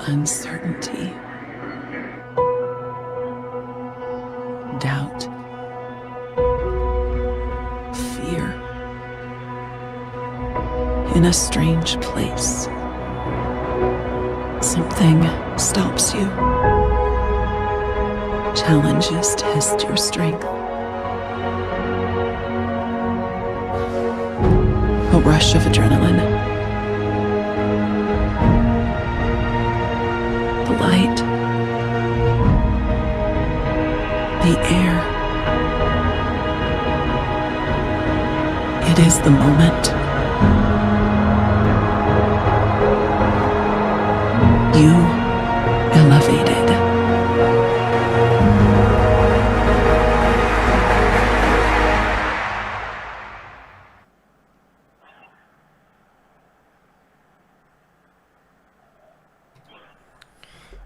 uncertainty, doubt, fear. In a strange place, something stops you, challenges test your strength. A rush of adrenaline, the light, the air. It is the moment. You elevated.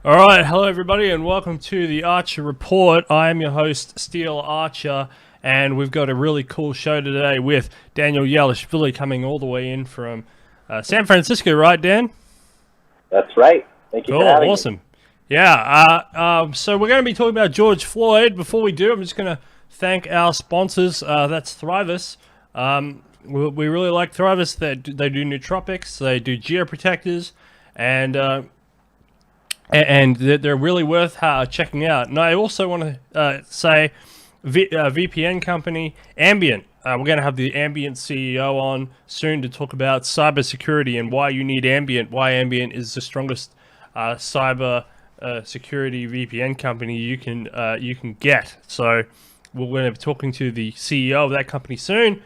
All right, hello everybody, and welcome to the Archer Report. I am your host, Steel Archer, and we've got a really cool show today with Daniel Yeluashvili coming all the way in from San Francisco, right, Dan? That's right. Thank you for having me. Awesome. Yeah, so we're going to be talking about George Floyd. Before we do, I'm just going to thank our sponsors. That's Thrivous. We really like Thrivous. They do nootropics, they do geoprotectors, and they're really worth checking out. And I also want to say VPN company Ambient. We're going to have the Ambient CEO on soon to talk about cybersecurity and why you need Ambient, why Ambient is the strongest cyber security VPN company you can get. So we're going to be talking to the CEO of that company soon,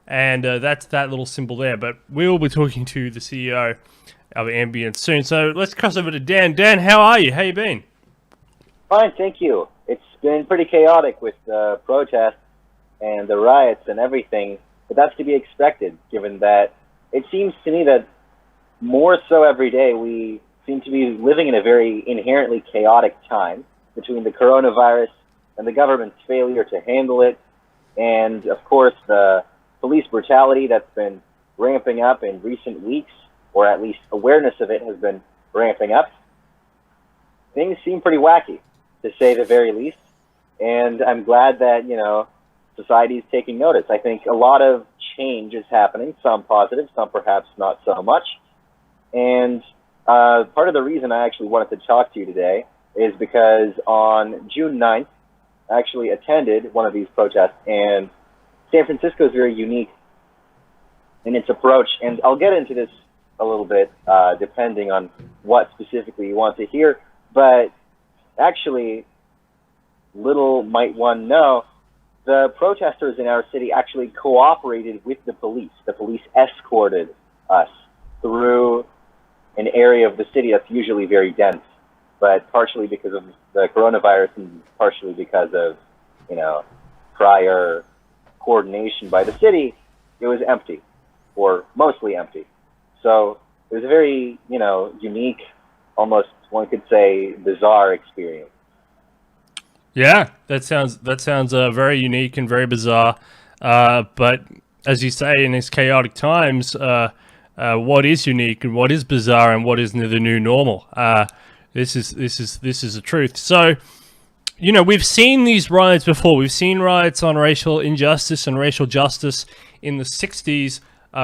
and that's that little symbol there. But we will be talking to the CEO of Ambient soon. So let's cross over to Dan. Dan, how are you? How you been? Fine, thank you. It's been pretty chaotic with the protests and the riots and everything, but that's to be expected, given that it seems to me that more so every day we seem to be living in a very inherently chaotic time between the coronavirus and the government's failure to handle it, and of course the police brutality that's been ramping up in recent weeks, or at least awareness of it has been ramping up. Things seem pretty wacky, to say the very least, and I'm glad that, society is taking notice. I think a lot of change is happening, some positive, some perhaps not so much. And part of the reason I actually wanted to talk to you today is because on June 9th, I actually attended one of these protests, and San Francisco is very unique in its approach, and I'll get into this a little bit depending on what specifically you want to hear, but actually, little might one know, the protesters in our city actually cooperated with the police. The police escorted us through an area of the city that's usually very dense, but partially because of the coronavirus and partially because of, prior coordination by the city, it was empty, or mostly empty. So it was a very, unique, almost one could say bizarre experience. Yeah, that sounds very unique and very bizarre. But as you say, in these chaotic times, what is unique and what is bizarre and what is the new normal? This is the truth. So, we've seen these riots before. We've seen riots on racial injustice and racial justice in the 60s.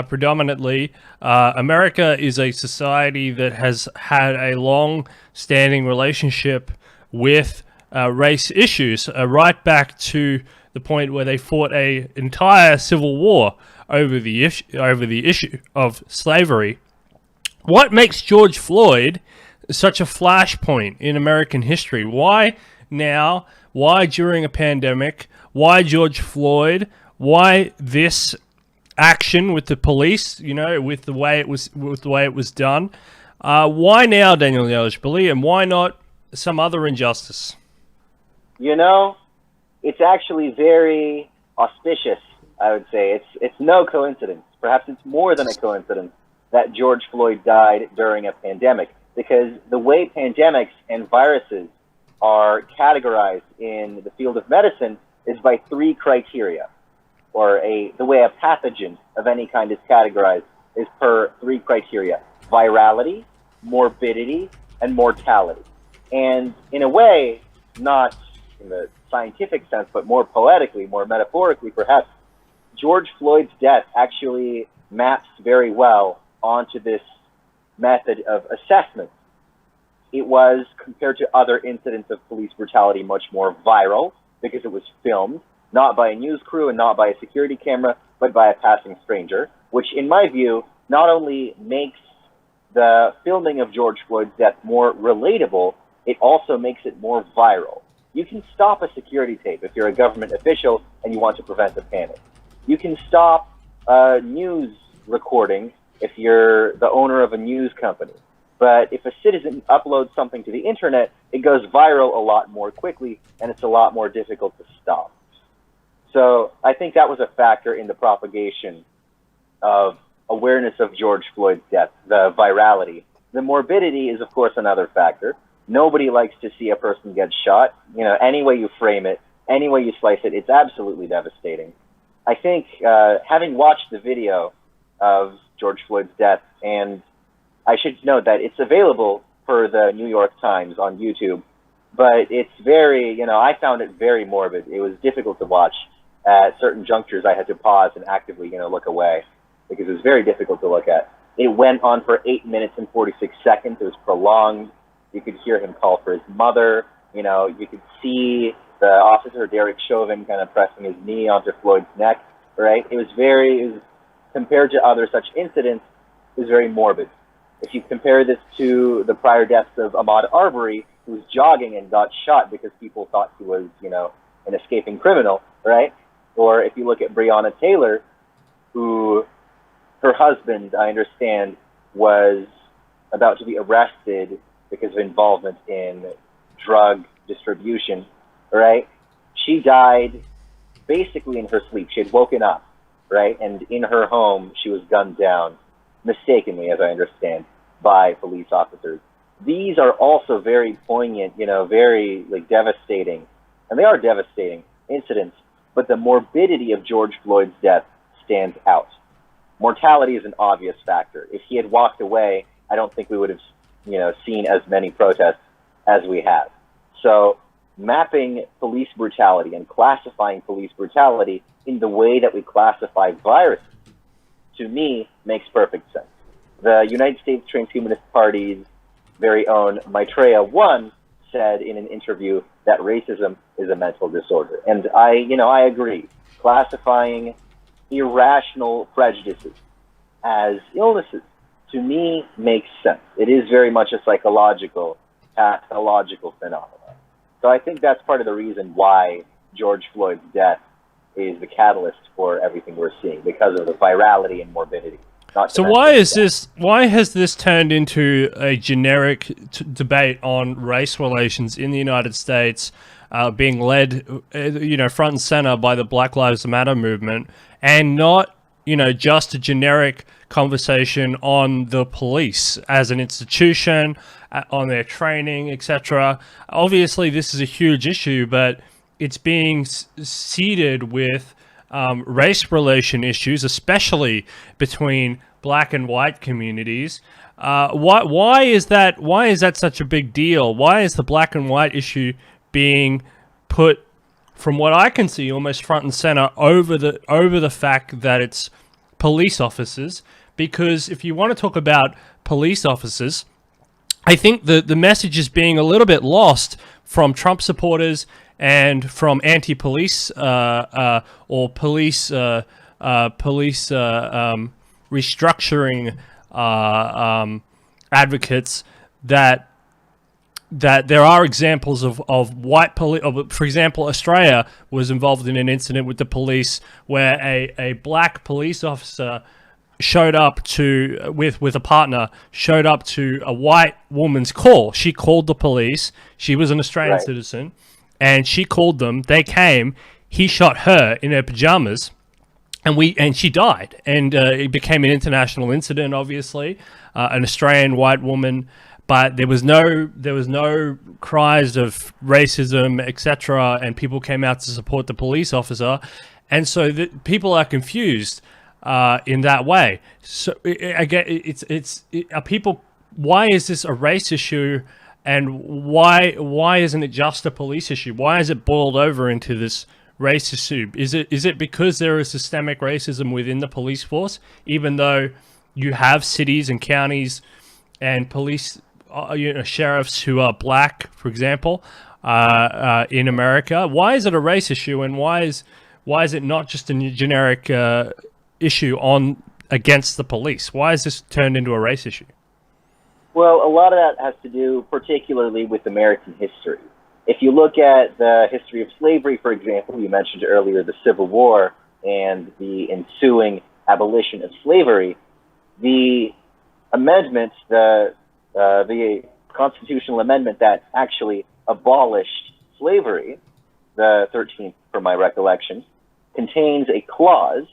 Predominantly, America is a society that has had a long-standing relationship with race issues, right back to the point where they fought an entire civil war over the issue of slavery. What makes George Floyd such a flashpoint in American history? Why now? Why during a pandemic? Why George Floyd? Why this action with the police? With the way it was done. Why now, Daniel Yeluashvili, and why not some other injustice? It's actually very auspicious, I would say. It's no coincidence. Perhaps it's more than a coincidence that George Floyd died during a pandemic, because the way pandemics and viruses are categorized in the field of medicine is by three criteria, or the way a pathogen of any kind is categorized is per three criteria: virality, morbidity, and mortality. And in a way, not in the scientific sense, but more poetically, more metaphorically perhaps, George Floyd's death actually maps very well onto this method of assessment. It was, compared to other incidents of police brutality, much more viral because it was filmed, not by a news crew and not by a security camera, but by a passing stranger, which in my view not only makes the filming of George Floyd's death more relatable, it also makes it more viral. You can stop a security tape if you're a government official and you want to prevent a panic. You can stop a news recording if you're the owner of a news company. But if a citizen uploads something to the internet, it goes viral a lot more quickly, and it's a lot more difficult to stop. So I think that was a factor in the propagation of awareness of George Floyd's death, the virality. The morbidity is, of course, another factor. Nobody likes to see a person get shot. You know, any way you frame it, any way you slice it, it's absolutely devastating. I think having watched the video of George Floyd's death, and I should note that it's available for the New York Times on YouTube, but it's very, I found it very morbid. It was difficult to watch. At certain junctures, I had to pause and actively, look away because it was very difficult to look at. It went on for 8 minutes and 46 seconds. It was prolonged. You could hear him call for his mother. You could see the officer, Derek Chauvin, kind of pressing his knee onto Floyd's neck, right? It was compared to other such incidents, it was very morbid. If you compare this to the prior deaths of Ahmaud Arbery, who was jogging and got shot because people thought he was, an escaping criminal, right? Or if you look at Breonna Taylor, who her husband, I understand, was about to be arrested because of involvement in drug distribution, right? She died basically in her sleep. She had woken up, right? And in her home, she was gunned down, mistakenly, as I understand, by police officers. These are also very poignant, very devastating, and they are devastating incidents, but the morbidity of George Floyd's death stands out. Mortality is an obvious factor. If he had walked away, I don't think we would have, seen as many protests as we have. So mapping police brutality and classifying police brutality in the way that we classify viruses, to me, makes perfect sense. The United States Transhumanist Party's very own Maitreya One said in an interview that racism is a mental disorder. And I agree. Classifying irrational prejudices as illnesses, to me, makes sense. It is very much a psychological, pathological phenomenon. So I think that's part of the reason why George Floyd's death is the catalyst for everything we're seeing, because of the virality and morbidity. So why has this turned into a generic debate on race relations in the United States, being led, front and center by the Black Lives Matter movement, and not, just a generic conversation on the police as an institution, on their training, etc. Obviously, this is a huge issue, but it's being seeded with race relation issues, especially between black and white communities. Why is that? Why is that such a big deal? Why is the black and white issue being put, from what I can see, almost front and center over the fact that it's police officers? Because if you want to talk about police officers, I think the message is being a little bit lost from Trump supporters and from anti-police or police restructuring advocates that there are examples of white police. For example, Australia was involved in an incident with the police where a black police officer showed up to with a partner, showed up to a white woman's call. She called the police. She was an Australian citizen, and she called them. They came. He shot her in her pajamas, and she died. And it became an international incident. Obviously, an Australian white woman, but there was no cries of racism, etc. And people came out to support the police officer, and so people are confused in that way. So again, are people why is this a race issue, and why isn't it just a police issue? Why is it boiled over into this race issue? Is it because there is systemic racism within the police force, even though you have cities and counties and police, sheriffs who are black, for example, in America? Why is it a race issue, and why is it not just a generic issue on against the police? Why is this turned into a race issue? Well, a lot of that has to do particularly with American history. If you look at the history of slavery, for example, you mentioned earlier the Civil War and the ensuing abolition of slavery, the amendment, the constitutional amendment that actually abolished slavery, the 13th from my recollection, contains a clause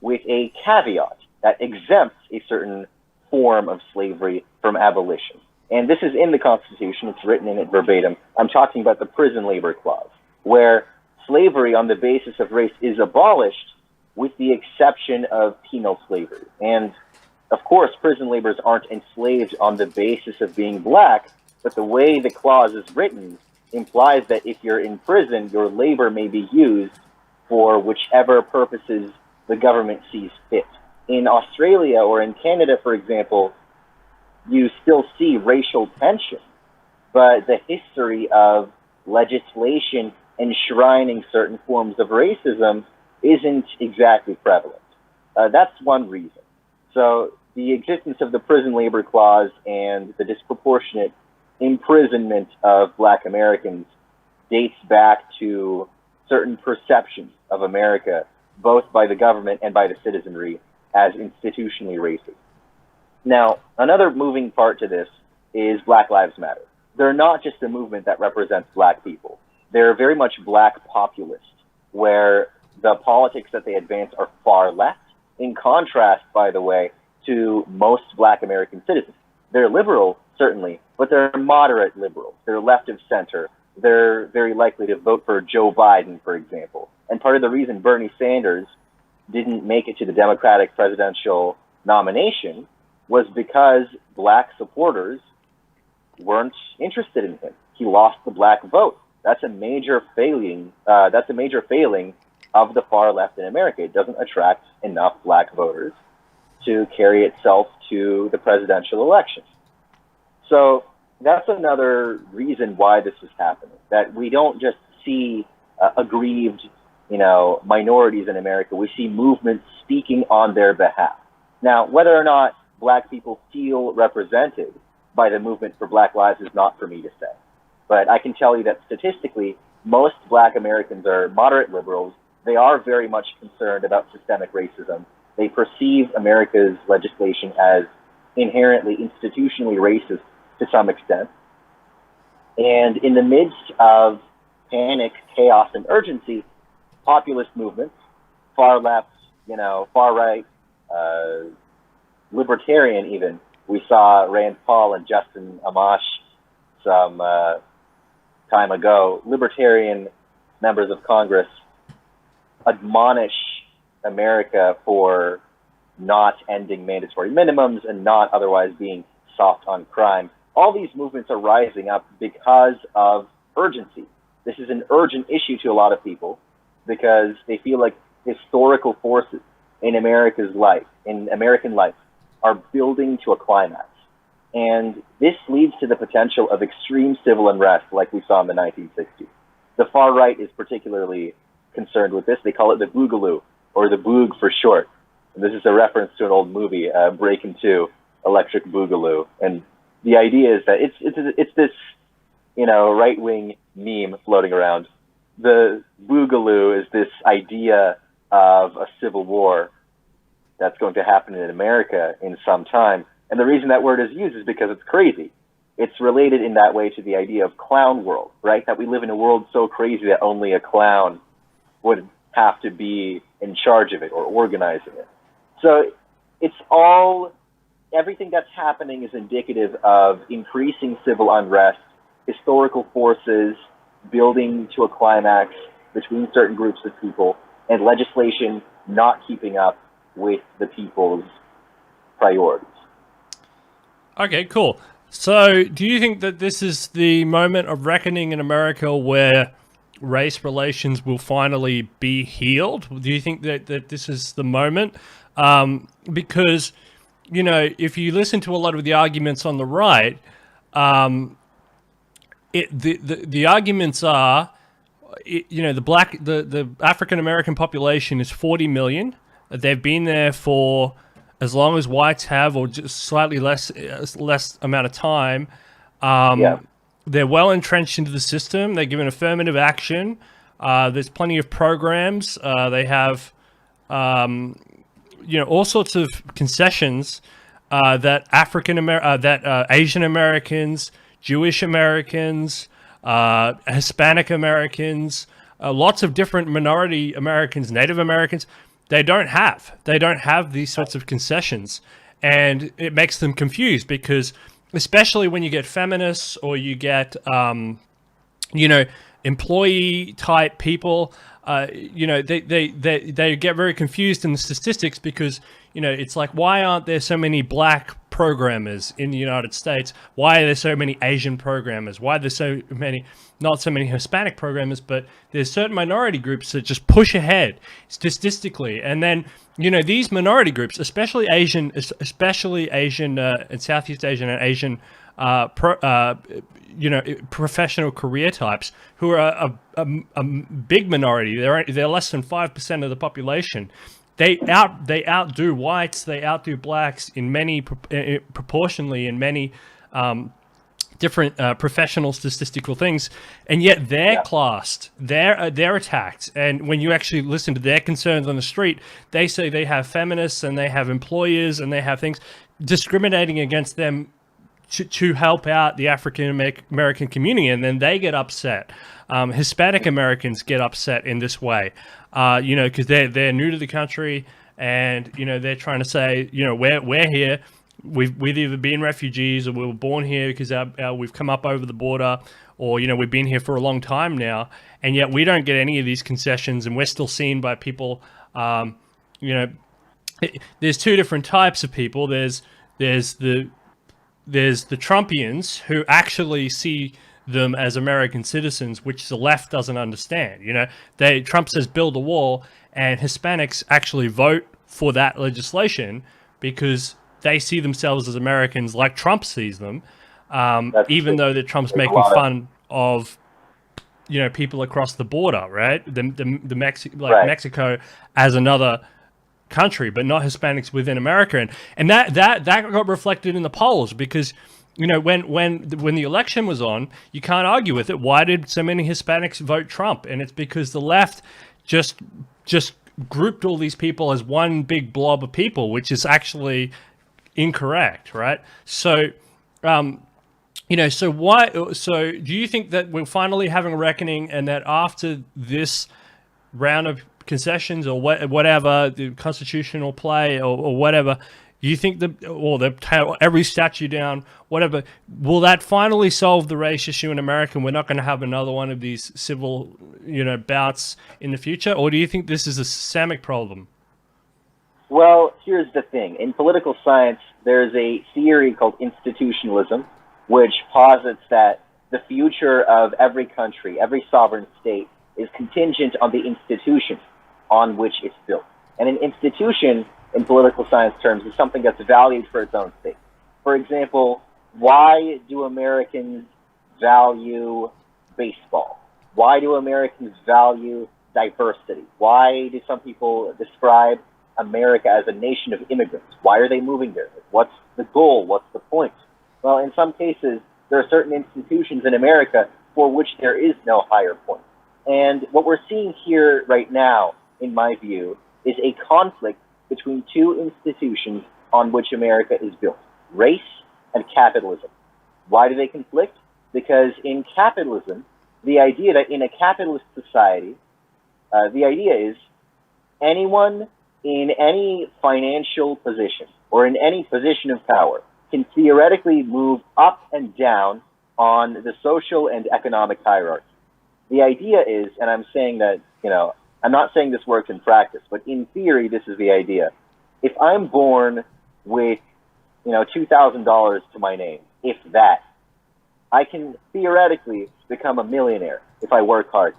with a caveat that exempts a certain form of slavery from abolition. And this is in the Constitution. It's written in it verbatim. I'm talking about the prison labor clause, where slavery on the basis of race is abolished with the exception of penal slavery. And of course, prison laborers aren't enslaved on the basis of being black, but the way the clause is written implies that if you're in prison, your labor may be used for whichever purposes the government sees fit. In Australia or in Canada, for example, you still see racial tension, but the history of legislation enshrining certain forms of racism isn't exactly prevalent. That's one reason. So the existence of the prison labor clause and the disproportionate imprisonment of black Americans dates back to certain perceptions of America, both by the government and by the citizenry, as institutionally racist. Now, another moving part to this is Black Lives Matter. They're not just a movement that represents black people. They're very much black populist, where the politics that they advance are far left, in contrast, by the way, to most black American citizens. They're liberal, certainly, but they're moderate liberals. They're left of center. They're very likely to vote for Joe Biden, for example. And part of the reason Bernie Sanders didn't make it to the Democratic presidential nomination was because black supporters weren't interested in him. He lost the black vote. That's a major failing. That's a major failing of the far left in America. It doesn't attract enough black voters to carry itself to the presidential election. So that's another reason why this is happening. That we don't just see aggrieved, minorities in America. We see movements speaking on their behalf. Now, whether or not black people feel represented by the movement for Black Lives is not for me to say. But I can tell you that statistically, most black Americans are moderate liberals. They are very much concerned about systemic racism. They perceive America's legislation as inherently institutionally racist to some extent. And in the midst of panic, chaos, and urgency, populist movements, far left, far right, libertarian even. We saw Rand Paul and Justin Amash some time ago. Libertarian members of Congress admonish America for not ending mandatory minimums and not otherwise being soft on crime. All these movements are rising up because of urgency. This is an urgent issue to a lot of people because they feel like historical forces in America's life, in American life, are building to a climax. And this leads to the potential of extreme civil unrest like we saw in the 1960s. The far right is particularly concerned with this. They call it the Boogaloo, or the Boog for short. And this is a reference to an old movie, Breakin' 2, Electric Boogaloo. And the idea is that it's this, right-wing meme floating around. The Boogaloo is this idea of a civil war that's going to happen in America in some time. And the reason that word is used is because it's crazy. It's related in that way to the idea of clown world, right? That we live in a world so crazy that only a clown would have to be in charge of it or organizing it. So everything that's happening is indicative of increasing civil unrest, historical forces building to a climax between certain groups of people, and legislation not keeping up with the people's priorities. Okay, cool. So, do you think that this is the moment of reckoning in America where race relations will finally be healed? Do you think that this is the moment? Because, if you listen to a lot of the arguments on the right, the arguments are, the African American population is 40 million. They've been there for as long as whites have, or just slightly less amount of time. Yeah. They're well entrenched into the system. They're given affirmative action. There's plenty of programs. They have, all sorts of concessions that Asian Americans, Jewish Americans, Hispanic Americans, lots of different minority Americans, Native Americans, they don't have. They don't have these sorts of concessions. And it makes them confused because, especially when you get feminists or you get, employee type people, they get very confused in the statistics because, it's like, why aren't there so many black programmers in the United States? Why are there so many Asian programmers? Why are there not so many Hispanic programmers, but there's certain minority groups that just push ahead statistically. And then, these minority groups, especially Asian and Southeast Asian and Asian professional career types, who are a big minority. They're less than 5% of the population. They outdo whites. They outdo blacks in many proportionally in many different professional statistical things, and yet they're classed. They're attacked. And when you actually listen to their concerns on the street, they say they have feminists and they have employers and they have things discriminating against them to help out the African American community, and then they get upset. Hispanic Americans get upset in this way, because they're new to the country, and they're trying to say, we're here. We've either been refugees or we were born here because we've come up over the border, or we've been here for a long time now, and yet we don't get any of these concessions, and we're still seen by people. There's two different types of people. There's the Trumpians who actually see them as American citizens, which the left doesn't understand. Trump says build a wall, and Hispanics actually vote for that legislation because they see themselves as Americans like Trump sees them, even though that Trump's making fun of people across the border, right? Mexico as another country, but not Hispanics within America, and that got reflected in the polls because when the election was on, you can't argue with it. Why did so many Hispanics vote Trump? And it's because the left just grouped all these people as one big blob of people, which is actually incorrect, right? So so do you think that we're finally having a reckoning, and that after this round of concessions or whatever, the constitutional play or whatever, you think they tear every statue down, whatever, will that finally solve the race issue in America, and we're not going to have another one of these civil bouts in the future? Or do you think this is a systemic problem? Well, here's the thing. In political science, there's a theory called institutionalism, which posits that the future of every country, every sovereign state, is contingent on the institution on which it's built. And an institution, in political science terms, is something that's valued for its own sake. For example, why do Americans value baseball? Why do Americans value diversity? Why do some people describe America as a nation of immigrants? Why are they moving there? What's the goal? What's the point? Well, in some cases, there are certain institutions in America for which there is no higher point. And what we're seeing here right now, in my view, is a conflict between two institutions on which America is built: race and capitalism. Why do they conflict? Because in capitalism, the idea that in a capitalist society, the idea is anyone in any financial position or in any position of power can theoretically move up and down on the social and economic hierarchy. The idea is, and I'm saying that, I'm not saying this works in practice, but in theory, this is the idea. If I'm born with $2,000 to my name, if that, I can theoretically become a millionaire if I work hard.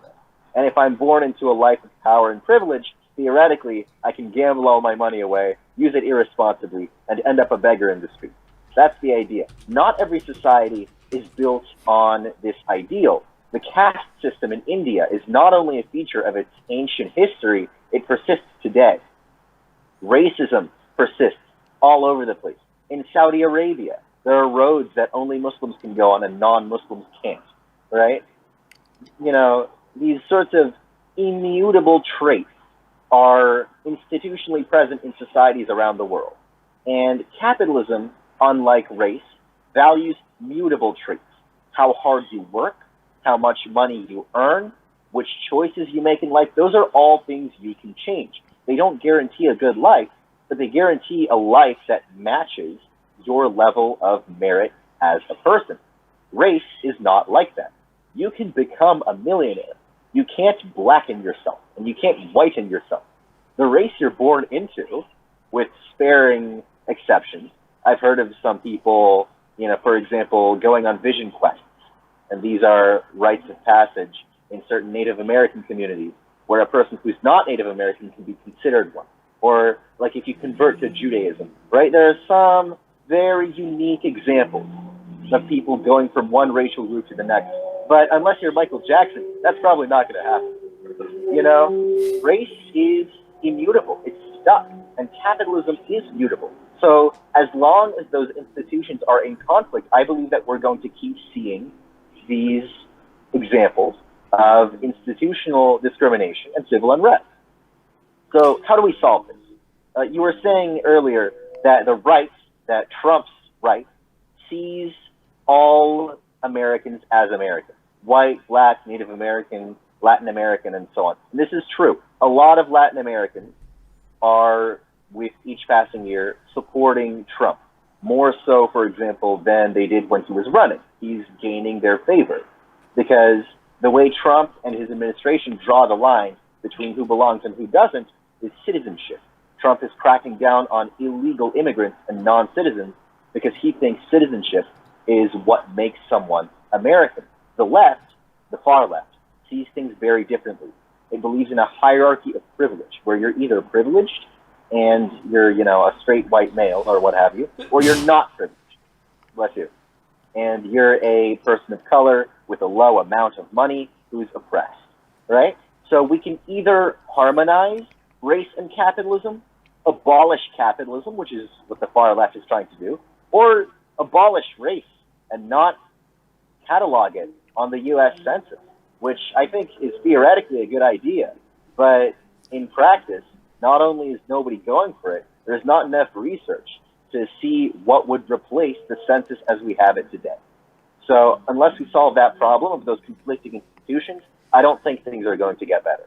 And if I'm born into a life of power and privilege, theoretically, I can gamble all my money away, use it irresponsibly, and end up a beggar in the street. That's the idea. Not every society is built on this ideal. The caste system in India is not only a feature of its ancient history, it persists today. Racism persists all over the place. In Saudi Arabia, there are roads that only Muslims can go on and non-Muslims can't, right? These sorts of immutable traits are institutionally present in societies around the world. And capitalism, unlike race, values mutable traits. How hard you work, how much money you earn, which choices you make in life, those are all things you can change. They don't guarantee a good life, but they guarantee a life that matches your level of merit as a person. Race is not like that. You can become a millionaire. You can't blacken yourself, and you can't whiten yourself. The race you're born into, with sparing exceptions, I've heard of some people, for example, going on vision quests, and these are rites of passage in certain Native American communities, where a person who's not Native American can be considered one. Or, like, if you convert to Judaism, right? There are some very unique examples of people going from one racial group to the next. But unless you're Michael Jackson, that's probably not going to happen. Race is immutable. It's stuck. And capitalism is mutable. So as long as those institutions are in conflict, I believe that we're going to keep seeing these examples of institutional discrimination and civil unrest. So how do we solve this? You were saying earlier that the right, that Trump's right, sees all Americans as Americans. White, black, Native American, Latin American, and so on. And this is true. A lot of Latin Americans are, with each passing year, supporting Trump. More so, for example, than they did when he was running. He's gaining their favor. Because the way Trump and his administration draw the line between who belongs and who doesn't is citizenship. Trump is cracking down on illegal immigrants and non-citizens because he thinks citizenship is what makes someone American. The left, the far left, sees things very differently. It believes in a hierarchy of privilege, where you're either privileged and you're, a straight white male or what have you, or you're not privileged. Bless you. And you're a person of color with a low amount of money who's oppressed, right? So we can either harmonize race and capitalism, abolish capitalism, which is what the far left is trying to do, or abolish race and not catalog it on the U.S. Census, which I think is theoretically a good idea. But in practice, not only is nobody going for it, there's not enough research to see what would replace the census as we have it today. So unless we solve that problem of those conflicting institutions, I don't think things are going to get better.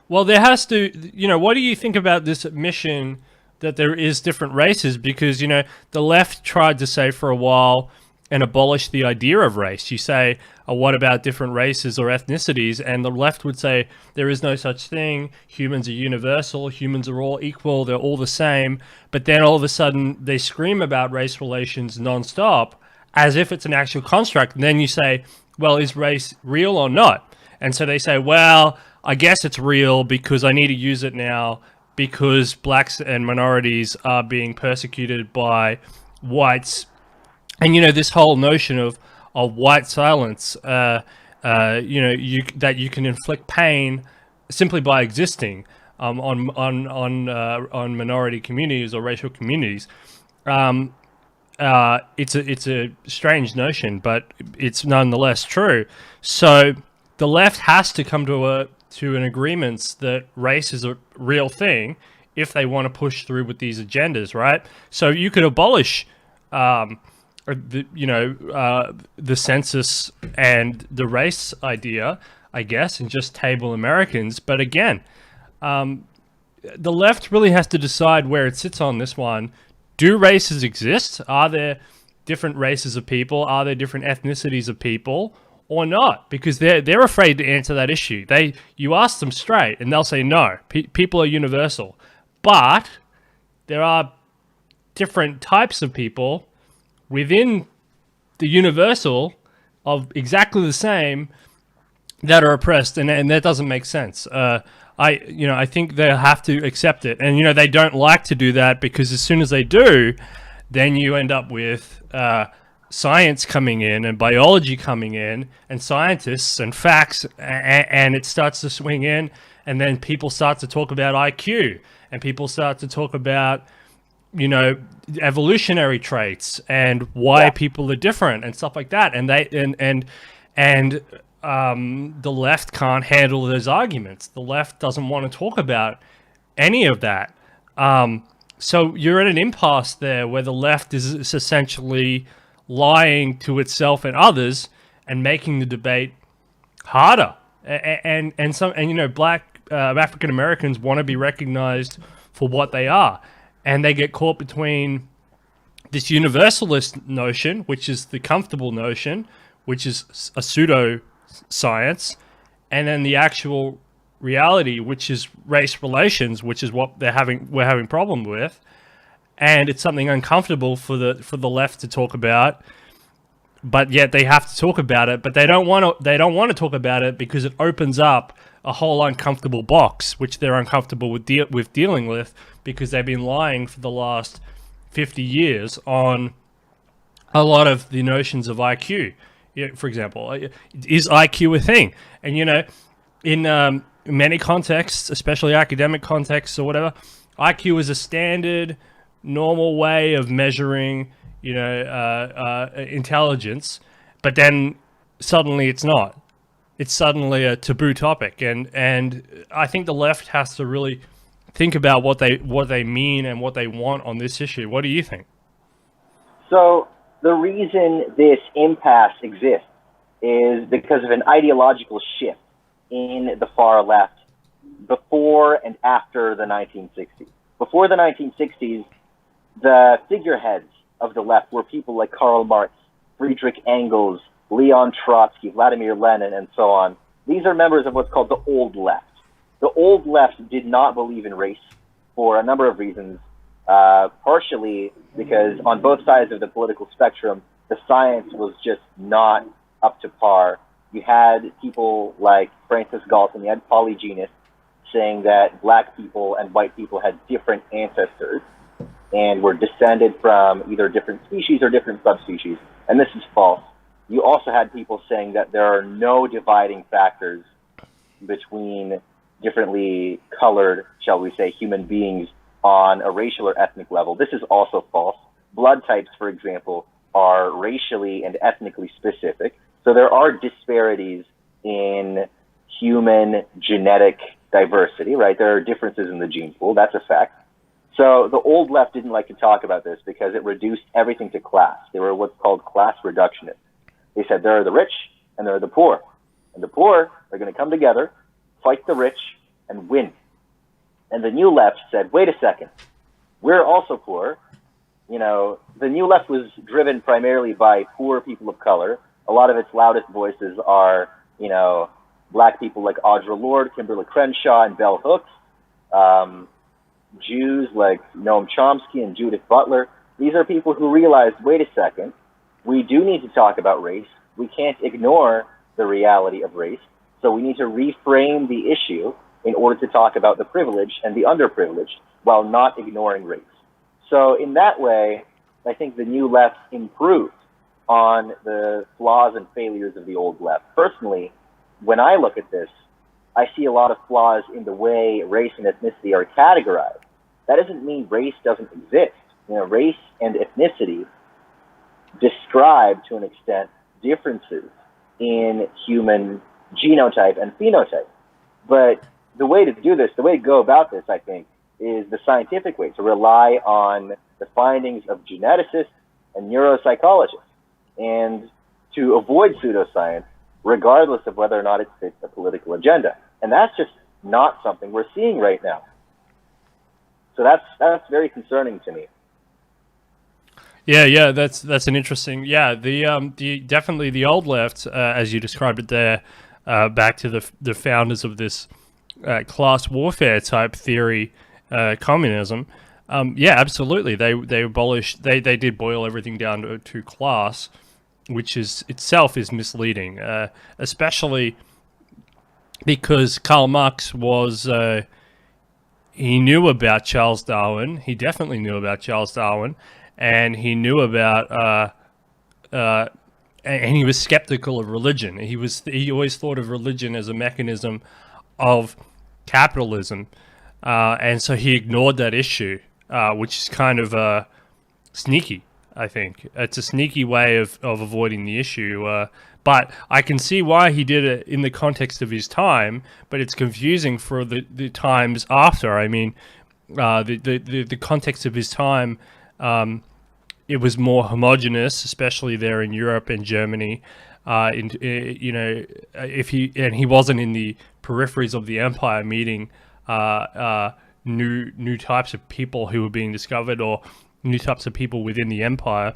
Well, there has to, what do you think about this admission that there is different races? Because, the left tried to say for a while and abolish the idea of race. You say, what about different races or ethnicities? And the left would say, there is no such thing. Humans are universal. Humans are all equal. They're all the same. But then all of a sudden, they scream about race relations nonstop as if it's an actual construct. And then you say, well, is race real or not? And so they say, well, I guess it's real because I need to use it now because blacks and minorities are being persecuted by whites. And, this whole notion of white silence, that you can inflict pain simply by existing on minority communities or racial communities. It's a strange notion, but it's nonetheless true. So the left has to come to an agreement that race is a real thing if they want to push through with these agendas, right? So you could abolish the census and the race idea, I guess, and just table Americans. But again, the left really has to decide where it sits on this one. Do races exist? Are there different races of people? Are there different ethnicities of people or not? Because they're afraid to answer that issue. You ask them straight and they'll say no. People are universal. But there are different types of people within the universal of exactly the same that are oppressed, and that doesn't make sense. I think they have to accept it, and they don't like to do that, because as soon as they do, then you end up with science coming in and biology coming in and scientists and facts, and it starts to swing in, and then people start to talk about IQ, and people start to talk about evolutionary traits and why people are different and stuff like that, and the left can't handle those arguments. The left doesn't want to talk about any of that. So you're at an impasse there where the left is essentially lying to itself and others and making the debate harder. And black African Americans want to be recognized for what they are, and they get caught between this universalist notion, which is the comfortable notion, which is a pseudo science, and then the actual reality, which is race relations, which is what we're having problem with, and it's something uncomfortable for the left to talk about, but yet they have to talk about it, but they don't want to talk about it because it opens up a whole uncomfortable box, which they're uncomfortable with dealing with, because they've been lying for the last 50 years on a lot of the notions of IQ. For example, is IQ a thing? And in many contexts, especially academic contexts or whatever, IQ is a standard, normal way of measuring, intelligence. But then suddenly it's not. It's suddenly a taboo topic, and I think the left has to really think about what they mean and what they want on this issue. What do you think? So the reason this impasse exists is because of an ideological shift in the far left before and after the 1960s. Before the 1960s, the figureheads of the left were people like Karl Marx, Friedrich Engels, Leon Trotsky, Vladimir Lenin, and so on. These are members of what's called the old left. The old left did not believe in race for a number of reasons, partially because on both sides of the political spectrum, the science was just not up to par. You had people like Francis Galton, you had polygenists saying that black people and white people had different ancestors and were descended from either different species or different subspecies, and this is false. You also had people saying that there are no dividing factors between differently colored, shall we say, human beings on a racial or ethnic level. This is also false. Blood types, for example, are racially and ethnically specific. So there are disparities in human genetic diversity, right? There are differences in the gene pool. That's a fact. So the old left didn't like to talk about this because it reduced everything to class. They were what's called class reductionists. They said there are the rich and there are the poor. And the poor are going to come together, fight the rich, and win. And the new left said, wait a second, we're also poor. The new left was driven primarily by poor people of color. A lot of its loudest voices are, black people like Audre Lorde, Kimberly Crenshaw, and Bell Hooks. Jews like Noam Chomsky and Judith Butler. These are people who realized, wait a second, we do need to talk about race. We can't ignore the reality of race. So we need to reframe the issue in order to talk about the privileged and the underprivileged while not ignoring race. So in that way, I think the new left improved on the flaws and failures of the old left. Personally, when I look at this, I see a lot of flaws in the way race and ethnicity are categorized. That doesn't mean race doesn't exist. Race and ethnicity describe, to an extent, differences in human genotype and phenotype. But the way to do this, the way to go about this, I think, is the scientific way, to rely on the findings of geneticists and neuropsychologists, and to avoid pseudoscience, regardless of whether or not it fits a political agenda. And that's just not something we're seeing right now. So that's very concerning to me. Yeah, that's an interesting. Yeah, the definitely the old left, as you described it there, back to the founders of this class warfare type theory, communism. Yeah, absolutely. They abolished. They did boil everything down to class, which is itself is misleading, especially because Karl Marx was. He knew about Charles Darwin. He definitely knew about Charles Darwin, and he knew about. And he was skeptical of religion. He always thought of religion as a mechanism of capitalism, and so he ignored that issue, which is kind of sneaky. I think it's a sneaky way of avoiding the issue. But I can see why he did it in the context of his time. But it's confusing for the times after. I mean, the context of his time. It was more homogenous, especially there in Europe and Germany. He wasn't in the peripheries of the empire, meeting new types of people who were being discovered, or new types of people within the empire.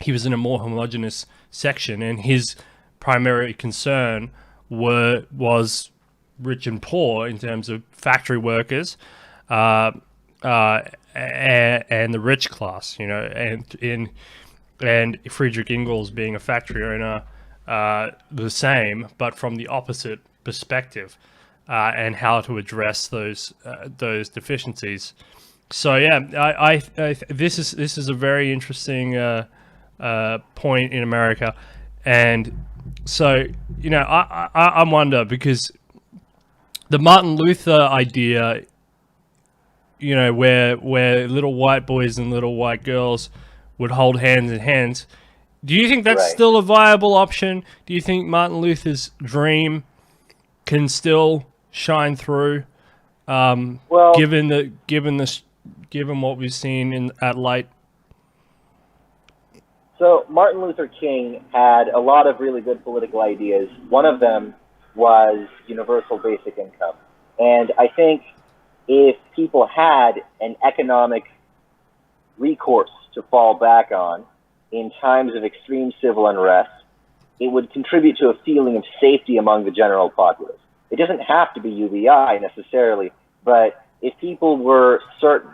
He was in a more homogenous section, and his primary concern was rich and poor in terms of factory workers. And the rich class, and Friedrich Engels being a factory owner, the same, but from the opposite perspective, and how to address those deficiencies. So yeah, this is a very interesting point in America, and so I wonder, because the Martin Luther idea, where little white boys and little white girls would hold hands in hands. Do you think that's still a viable option? Do you think Martin Luther's dream can still shine through? Given what we've seen at late. So Martin Luther King had a lot of really good political ideas. One of them was universal basic income, and I think if people had an economic recourse to fall back on in times of extreme civil unrest, it would contribute to a feeling of safety among the general populace. It doesn't have to be UBI necessarily, but if people were certain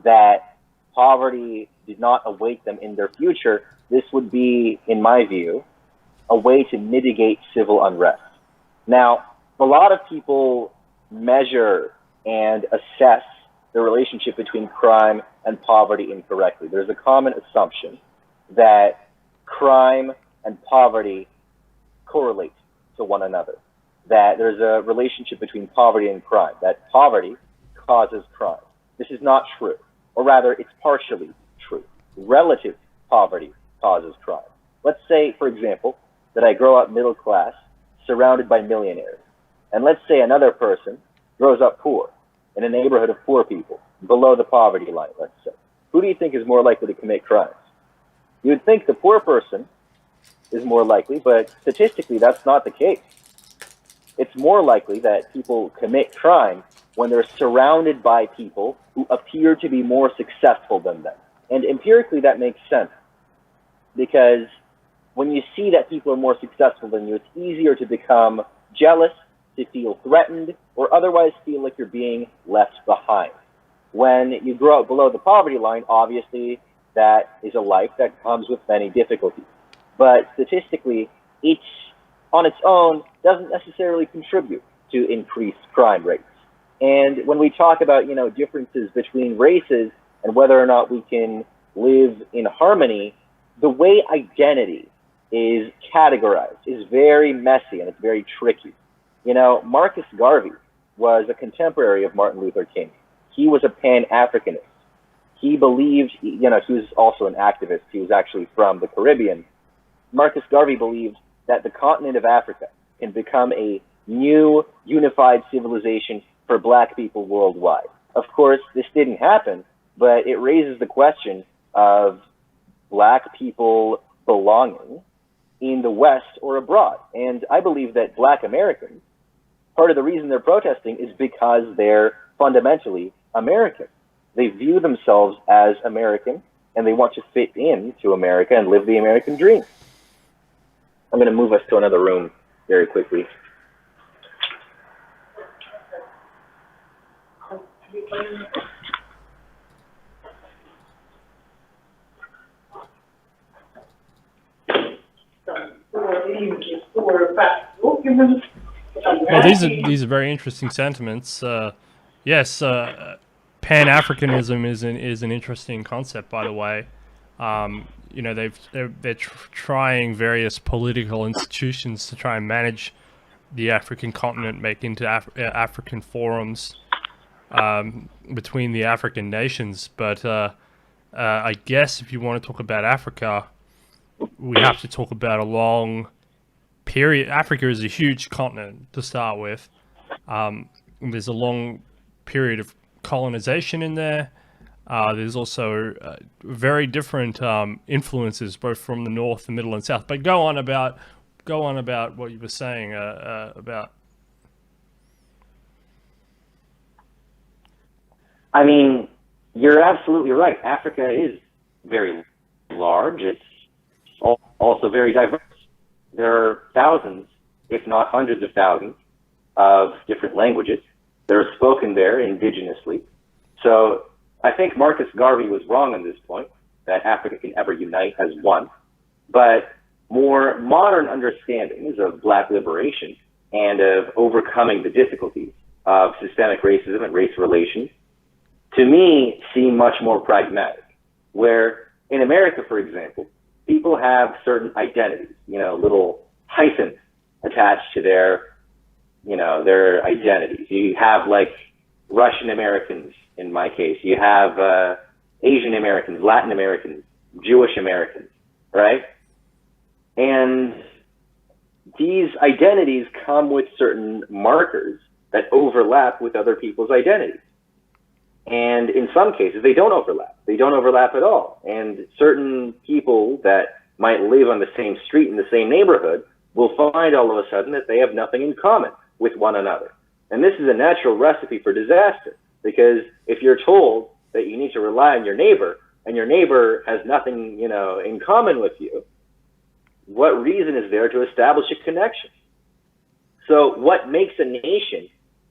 that poverty did not await them in their future, this would be, in my view, a way to mitigate civil unrest. Now, a lot of people measure and assess the relationship between crime and poverty incorrectly. There's a common assumption that crime and poverty correlate to one another, that there's a relationship between poverty and crime, that poverty causes crime. This is not true, or rather, it's partially true. Relative poverty causes crime. Let's say, for example, that I grow up middle class, surrounded by millionaires, and let's say another person grows up poor, in a neighborhood of poor people, below the poverty line, let's say. Who do you think is more likely to commit crimes? You would think the poor person is more likely, but statistically that's not the case. It's more likely that people commit crime when they're surrounded by people who appear to be more successful than them. And empirically that makes sense, because when you see that people are more successful than you, it's easier to become jealous, to feel threatened, or otherwise feel like you're being left behind. When you grow up below the poverty line, obviously that is a life that comes with many difficulties. But statistically, each on its own doesn't necessarily contribute to increased crime rates. And when we talk about, differences between races and whether or not we can live in harmony, the way identity is categorized is very messy and it's very tricky. Marcus Garvey was a contemporary of Martin Luther King. He was a Pan-Africanist. He believed, he was also an activist. He was actually from the Caribbean. Marcus Garvey believed that the continent of Africa can become a new unified civilization for black people worldwide. Of course, this didn't happen, but it raises the question of black people belonging in the West or abroad. And I believe that black Americans, part of the reason they're protesting is because they're fundamentally American. They view themselves as American, and they want to fit into America and live the American dream. I'm going to move us to another room very quickly. Well, these are very interesting sentiments. Yes, Pan-Africanism is an interesting concept, by the way. They're trying various political institutions to try and manage the African continent, make into African forums between the African nations. But I guess if you want to talk about Africa, we have to talk about a long period. Africa is a huge continent to start with. There's a long period of colonization in there. There's also very different influences, both from the north, the middle, and south. But go on about what you were saying about. I mean, you're absolutely right. Africa is very large. It's also very diverse. There are thousands, if not hundreds of thousands, of different languages that are spoken there indigenously. So I think Marcus Garvey was wrong on this point, that Africa can ever unite as one. But more modern understandings of Black liberation and of overcoming the difficulties of systemic racism and race relations, to me, seem much more pragmatic. Where in America, for example, people have certain identities, little hyphens attached to their identities. You have like Russian Americans, in my case. You have Asian Americans, Latin Americans, Jewish Americans, right? And these identities come with certain markers that overlap with other people's identities. And in some cases, they don't overlap. They don't overlap at all. And certain people that might live on the same street in the same neighborhood will find all of a sudden that they have nothing in common with one another. And this is a natural recipe for disaster, because if you're told that you need to rely on your neighbor and your neighbor has nothing, in common with you, what reason is there to establish a connection? So what makes a nation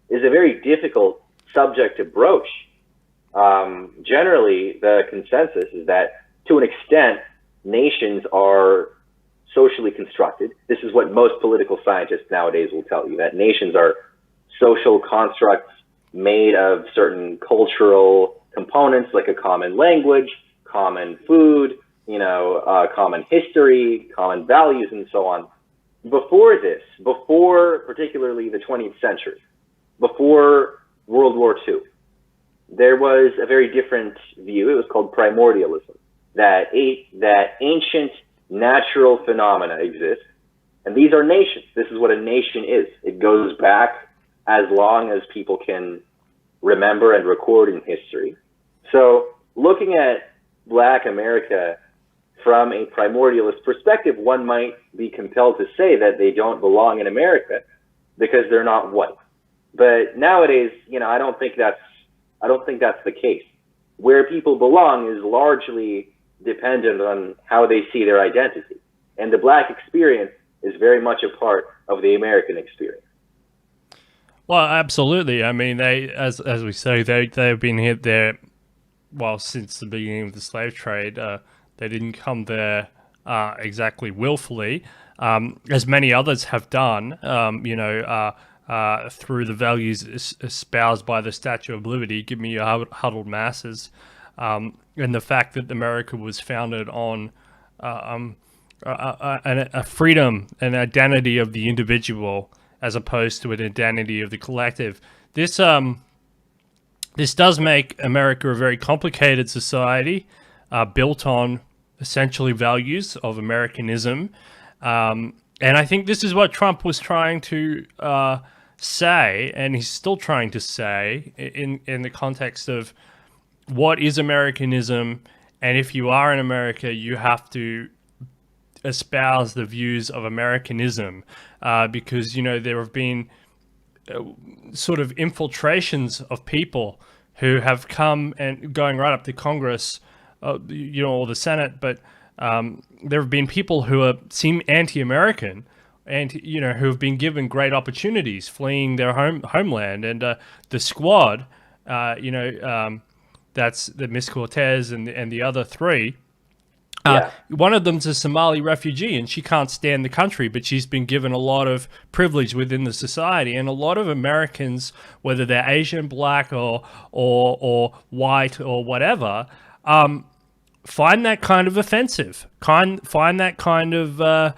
is a very difficult subject to broach. Generally, the consensus is that, to an extent, nations are socially constructed. This is what most political scientists nowadays will tell you, that nations are social constructs made of certain cultural components, like a common language, common food, common history, common values, and so on. Before particularly the 20th century, before World War II, there was a very different view. It was called primordialism, that ancient natural phenomena exist, and these are nations. This is what a nation is. It goes back as long as people can remember and record in history. So looking at Black America from a primordialist perspective, one might be compelled to say that they don't belong in America because they're not white. But nowadays, I don't think that's the case. Where people belong is largely dependent on how they see their identity. And the Black experience is very much a part of the American experience. Well, absolutely. I mean, they, as we say, they've been here there, since the beginning of the slave trade. They didn't come there exactly willfully, as many others have done. Through the values espoused by the Statue of Liberty, give me your huddled masses, and the fact that America was founded on a freedom, an identity of the individual, as opposed to an identity of the collective. This does make America a very complicated society, built on essentially values of Americanism. And I think this is what Trump was trying to say, and he's still trying to say, in the context of what is Americanism, and if you are in America, you have to espouse the views of Americanism, because there have been sort of infiltrations of people who have come and going right up to Congress, or the Senate, but there have been people who seem anti-American, and who have been given great opportunities fleeing their homeland, and the squad, that's the Miss Cortez and the other three, One of them's a Somali refugee, and she can't stand the country, but she's been given a lot of privilege within the society. And a lot of Americans, whether they're Asian, black, or white, or whatever, find that kind of offensive. Find that kind of that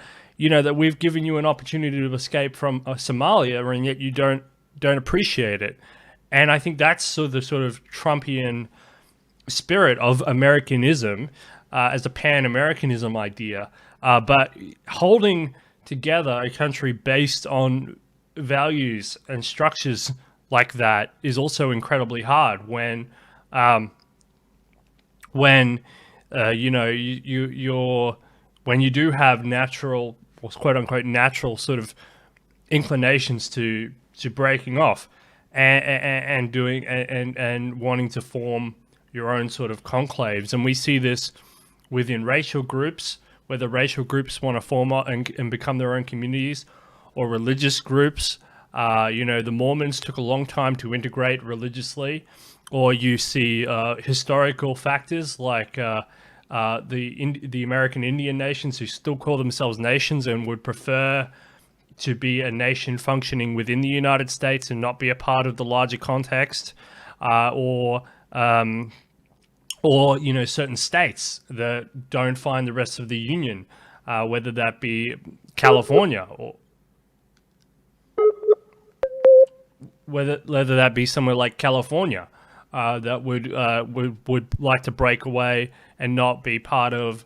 we've given you an opportunity to escape from Somalia, and yet you don't appreciate it. And I think that's the sort of Trumpian spirit of Americanism. As a pan-Americanism idea, but holding together a country based on values and structures like that is also incredibly hard when you do have natural, or quote unquote natural, sort of inclinations to breaking off and doing and wanting to form your own sort of conclaves. And we see this within racial groups, whether racial groups want to form and become their own communities, or religious groups. The Mormons took a long time to integrate religiously, or you see historical factors like the American Indian nations, who still call themselves nations and would prefer to be a nation functioning within the United States and not be a part of the larger context, or certain states that don't find the rest of the union, whether that be California, or whether that be somewhere like California, that would like to break away and not be part of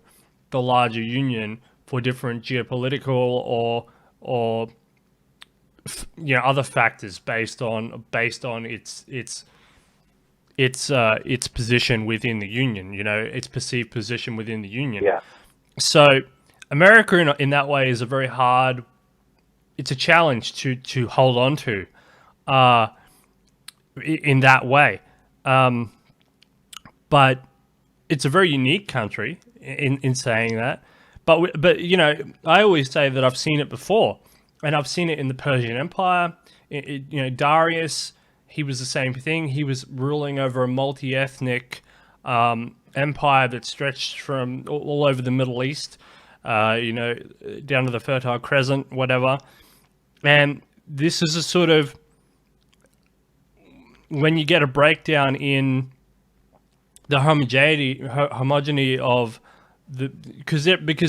the larger union for different geopolitical or other factors based on its position within the union, its perceived position within the union. Yeah. So America in that way is it's a challenge to hold on to in that way. But it's a very unique country in saying that. But I always say that I've seen it before, and I've seen it in the Persian Empire. Darius, he was the same thing. He was ruling over a multi-ethnic empire that stretched from all over the Middle East, down to the Fertile Crescent, whatever. And this is a sort of, when you get a breakdown in the homogeneity of because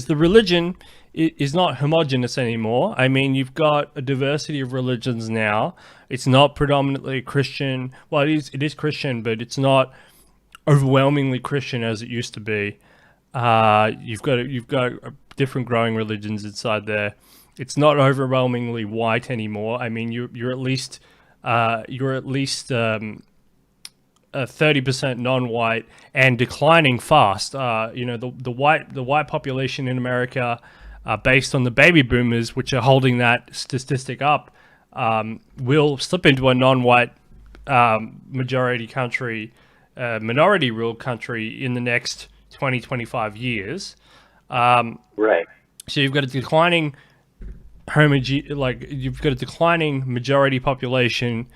the religion is not homogenous anymore. I mean, you've got a diversity of religions now. It's not predominantly Christian. Well, it is Christian, but it's not overwhelmingly Christian as it used to be. You've got different growing religions inside there. It's not overwhelmingly white anymore. I mean, you're at least 30% non-white and declining fast. The white population in America, based on the baby boomers, which are holding that statistic up, will slip into a non-white minority ruled country in the next 20-25 years. Right. So you've got a declining majority population.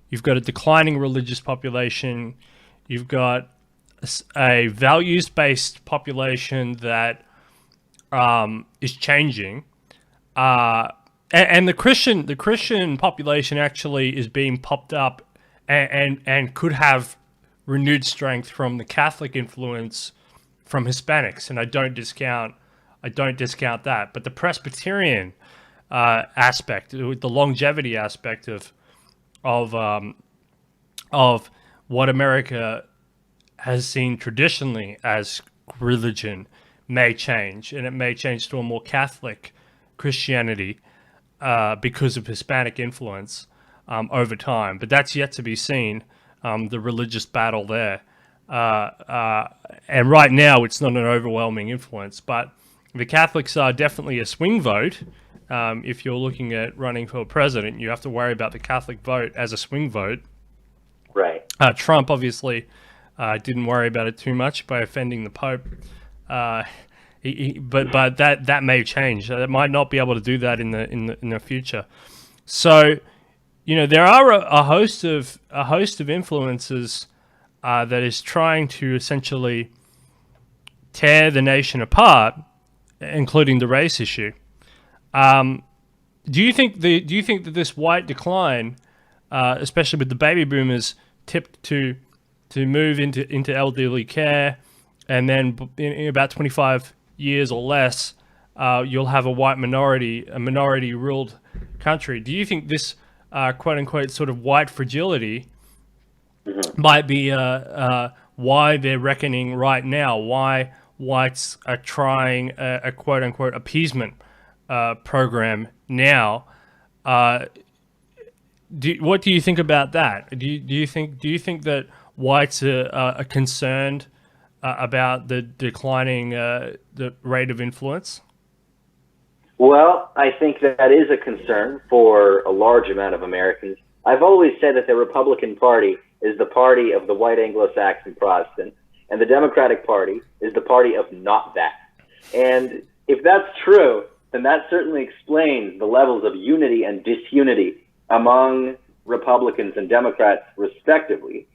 You've got a declining religious population. You've got a values-based population that is changing, and the Christian population actually is being popped up, and could have renewed strength from the Catholic influence from Hispanics, and I don't discount that. But the Presbyterian aspect, the longevity aspect of what America has seen traditionally as religion may change, and it may change to a more Catholic Christianity because of Hispanic influence over time. But that's yet to be seen, the religious battle there. And right now, it's not an overwhelming influence, but the Catholics are definitely a swing vote. If you're looking at running for president, you have to worry about the Catholic vote as a swing vote. Right. Trump obviously didn't worry about it too much by offending the Pope. But that may change. That might not be able to do that in the future. So, there are a host of influences that is trying to essentially tear the nation apart, including the race issue. Do you think that this white decline, especially with the baby boomers tipped to move into elderly care, and then in about 25 years or less, you'll have a minority ruled country? Do you think this quote unquote sort of white fragility might be why they're reckoning right now? Why whites are trying a quote unquote appeasement program now? What do you think about that? Do you think that whites are concerned about the declining the rate of influence? Well, I think that is a concern for a large amount of Americans. I've always said that the Republican Party is the party of the white Anglo-Saxon Protestant, and the Democratic Party is the party of not that. And if that's true, then that certainly explains the levels of unity and disunity among Republicans and Democrats, respectively,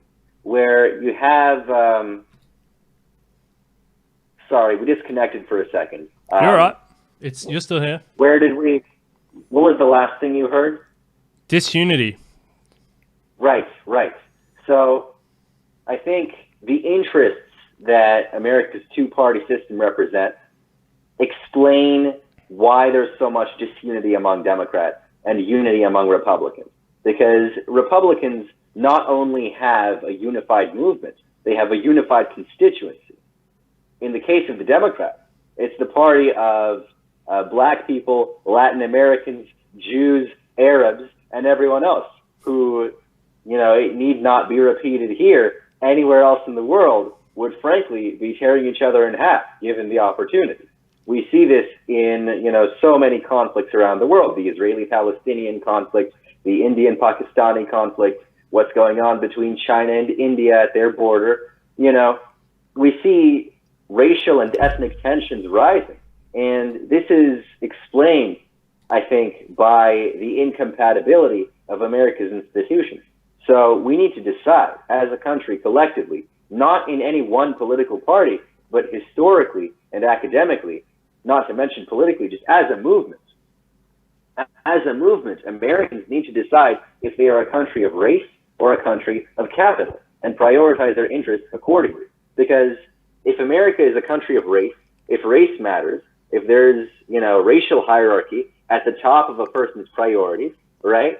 where you have... sorry, we disconnected for a second. You're all right. You're still here. What was the last thing you heard? Disunity. Right. So I think the interests that America's two-party system represents explain why there's so much disunity among Democrats and unity among Republicans. Because Republicans not only have a unified movement, they have a unified constituency. In the case of the Democrats, it's the party of black people, Latin Americans, Jews, Arabs, and everyone else who, it need not be repeated here, anywhere else in the world would frankly be tearing each other in half given the opportunity. We see this in, so many conflicts around the world, the Israeli-Palestinian conflict, the Indian-Pakistani conflict, what's going on between China and India at their border. We see racial and ethnic tensions rising. And this is explained, I think, by the incompatibility of America's institutions. So we need to decide as a country collectively, not in any one political party, but historically and academically, not to mention politically, just as a movement. As a movement, Americans need to decide if they are a country of race or a country of capital and prioritize their interests accordingly. Because if America is a country of race, if race matters, if there's, racial hierarchy at the top of a person's priorities, right,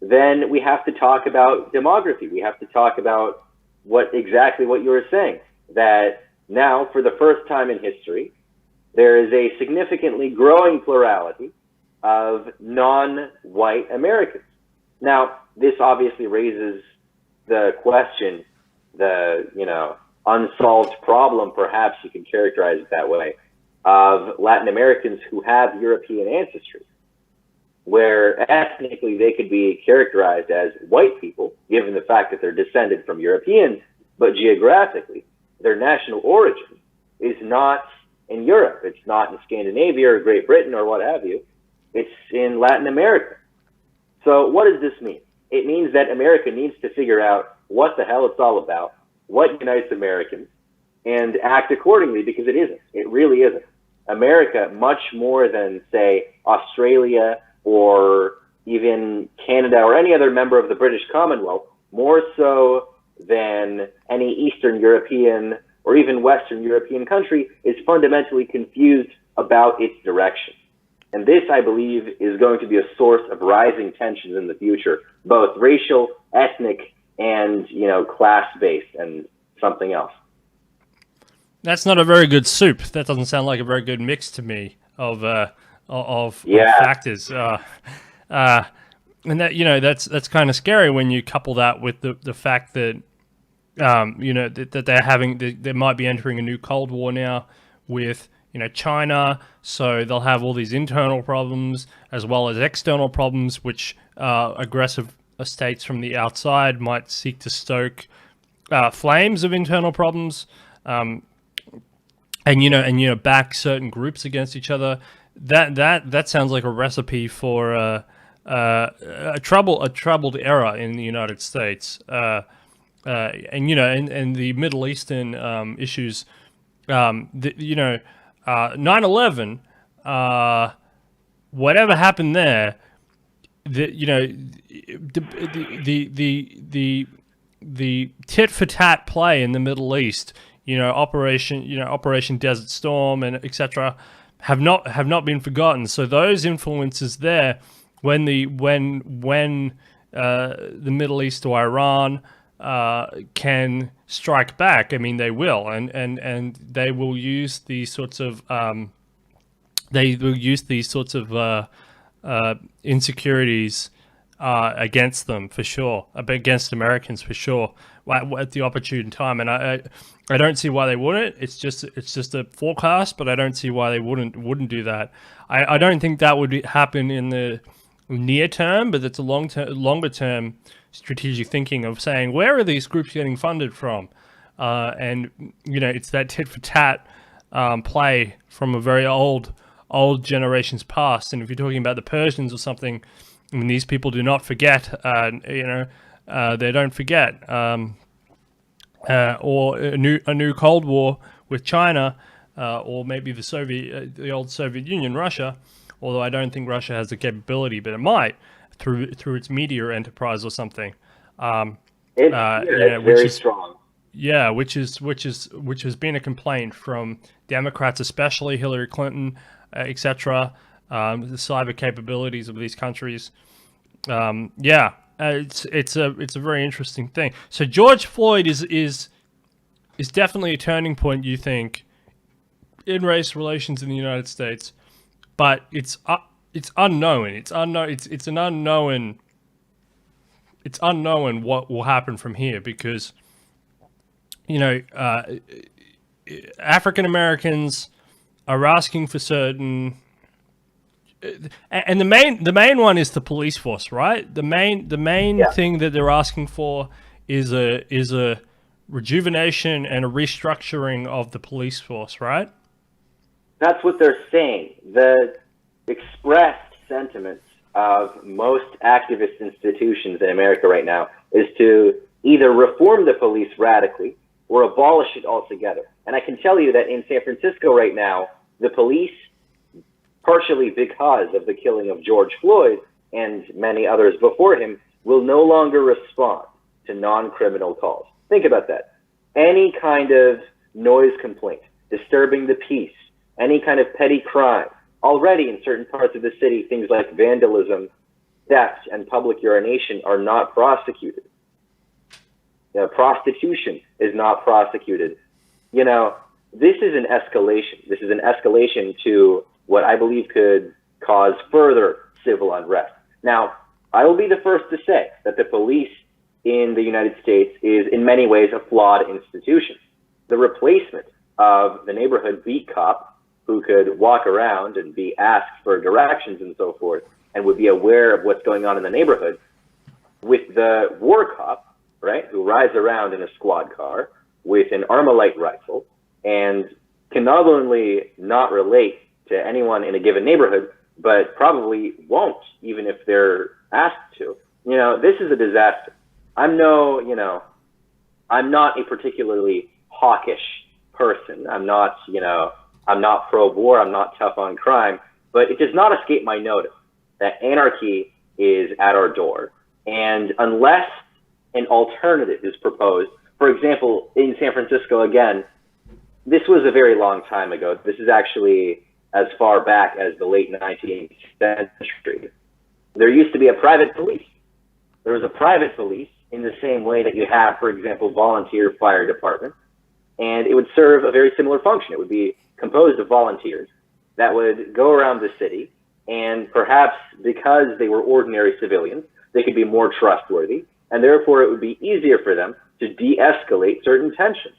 then we have to talk about demography. We have to talk about exactly what you were saying, that now, for the first time in history, there is a significantly growing plurality of non-white Americans. Now, this obviously raises the question, the, unsolved problem, perhaps you can characterize it that way, of Latin Americans who have European ancestry, where ethnically they could be characterized as white people, given the fact that they're descended from Europeans, but geographically, their national origin is not in Europe. It's not in Scandinavia or Great Britain or what have you. It's in Latin America. So what does this mean? It means that America needs to figure out what the hell it's all about, what unites Americans, and act accordingly, because it isn't. It really isn't. America, much more than, say, Australia or even Canada or any other member of the British Commonwealth, more so than any Eastern European or even Western European country, is fundamentally confused about its direction. And this, I believe, is going to be a source of rising tensions in the future, both racial, ethnic, and, class-based and something else. That's not a very good soup. That doesn't sound like a very good mix to me of factors. And that, that's kind of scary when you couple that with the fact that that they might be entering a new Cold War now with China, so they'll have all these internal problems as well as external problems, which aggressive states from the outside might seek to stoke flames of internal problems, and back certain groups against each other. That sounds like a recipe for a troubled era in the United States, and the Middle Eastern issues 9/11, whatever happened there, the tit for tat play in the Middle East, Operation Desert Storm and etc. have not been forgotten. So those influences there, when the Middle East or Iran can strike back, I mean they will, and they will use these sorts of insecurities against them for sure, against Americans for sure, at the opportune time. And I don't see why they wouldn't. It's just a forecast, but I don't see why they wouldn't do that. I don't think that would happen in the near term, but it's a longer term strategic thinking of saying, where are these groups getting funded from? And it's that tit for tat play from a very old generations past. And if you're talking about the Persians or something, I mean, these people do not forget. They don't forget. Or a new Cold War with China, or maybe the old Soviet Union, Russia. Although I don't think Russia has the capability, but it might through its media enterprise or something. It's very strong. Yeah, which has been a complaint from Democrats, especially Hillary Clinton, etc. The cyber capabilities of these countries. It's a very interesting thing. So George Floyd is definitely a turning point, you think, in race relations in the United States, but it's unknown. It's an unknown. It's unknown what will happen from here because African Americans are asking for certain. And the main one is the police force, right? The main thing that they're asking for is a rejuvenation and a restructuring of the police force, right? That's what they're saying. The expressed sentiments of most activist institutions in America right now is to either reform the police radically or abolish it altogether. And I can tell you that in San Francisco right now, the police, partially because of the killing of George Floyd and many others before him, will no longer respond to non-criminal calls. Think about that. Any kind of noise complaint, disturbing the peace, any kind of petty crime, already in certain parts of the city, things like vandalism, theft, and public urination are not prosecuted. Prostitution is not prosecuted. This is an escalation. This is an escalation to what I believe could cause further civil unrest. Now, I will be the first to say that the police in the United States is in many ways a flawed institution. The replacement of the neighborhood beat cop who could walk around and be asked for directions and so forth and would be aware of what's going on in the neighborhood with the war cop, right, who rides around in a squad car with an Armalite rifle and can not only not relate to anyone in a given neighborhood, but probably won't, even if they're asked to. This is a disaster. I'm not a particularly hawkish person. I'm not pro-war. I'm not tough on crime, but it does not escape my notice that anarchy is at our door. And unless an alternative is proposed, for example, in San Francisco, again, this was a very long time ago. This is actually as far back as the late 19th century. There used to be a private police. There was a private police in the same way that you have, for example, volunteer fire departments, and it would serve a very similar function. It would be composed of volunteers that would go around the city, and perhaps because they were ordinary civilians, they could be more trustworthy, and therefore it would be easier for them to de-escalate certain tensions.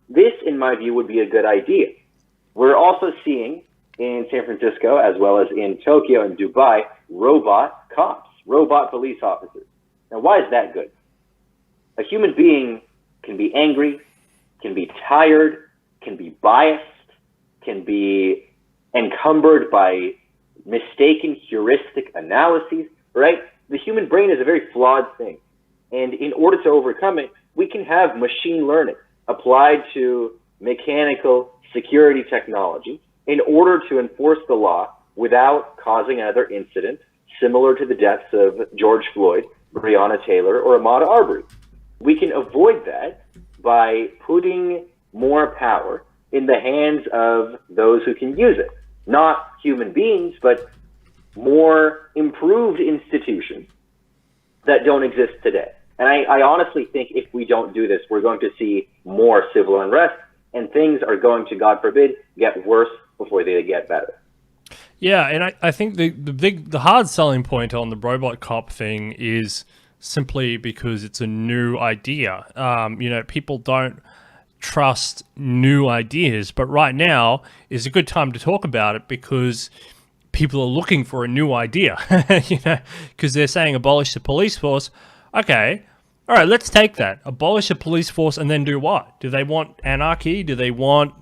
This, in my view, would be a good idea. We're also seeing in San Francisco, as well as in Tokyo and Dubai, robot cops, robot police officers. Now, why is that good? A human being can be angry, can be tired, can be biased, can be encumbered by mistaken heuristic analyses, right? The human brain is a very flawed thing. And in order to overcome it, we can have machine learning applied to mechanical security technology in order to enforce the law without causing another incident similar to the deaths of George Floyd, Breonna Taylor, or Ahmaud Arbery. We can avoid that by putting more power in the hands of those who can use it. Not human beings, but more improved institutions that don't exist today. And I honestly think if we don't do this, we're going to see more civil unrest, and things are going to, God forbid, get worse before they get better. Yeah, and I think the hard selling point on the robot cop thing is simply because it's a new idea. People don't trust new ideas, but right now is a good time to talk about it because people are looking for a new idea, because they're saying abolish the police force. Okay, all right, let's take that. Abolish the police force and then do what? Do they want anarchy? Do they want,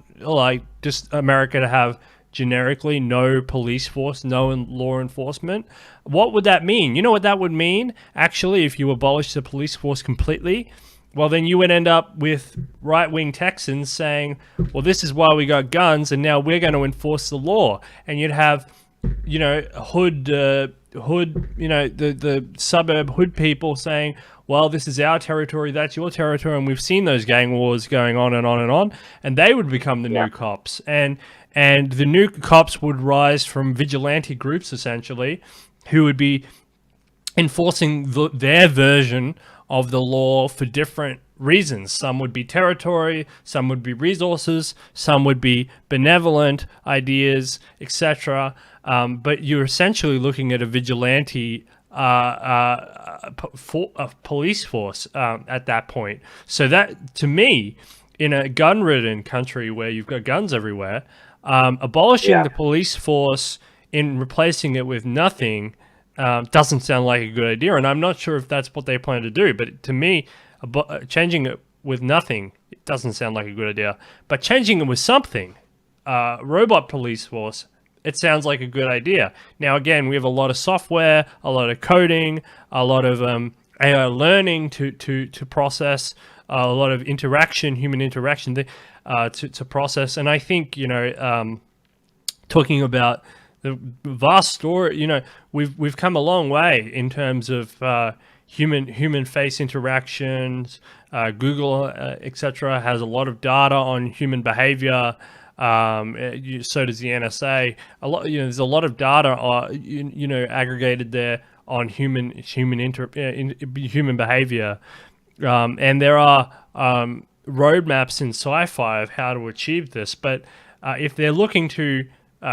just America to have generically no police force, no law enforcement? What would that mean? You know what that would mean? Actually, if you abolish the police force completely, well, then you would end up with right-wing Texans saying, well, this is why we got guns, and now we're going to enforce the law. And you'd have, the suburb hood people saying, well, this is our territory, that's your territory, and we've seen those gang wars going on and on and on, and they would become the new cops. And the new cops would rise from vigilante groups, essentially, who would be enforcing their version of the law for different reasons. Some would be territory, some would be resources, some would be benevolent ideas, etc. But you're essentially looking at a vigilante police force at that point. So that, to me, in a gun-ridden country where you've got guns everywhere, abolishing the police force and replacing it with nothing doesn't sound like a good idea, and I'm not sure if that's what they plan to do. But to me, changing it with nothing, it doesn't sound like a good idea. But changing it with something, robot police force, it sounds like a good idea. Now, again, we have a lot of software, a lot of coding, a lot of AI learning to process, a lot of human interaction to process. And I think, talking about the vast story, we've come a long way in terms of human face interactions. Google, etc., has a lot of data on human behavior. So does the NSA. There's a lot of data, aggregated there on human behavior, and there are roadmaps in sci-fi of how to achieve this. But if they're looking to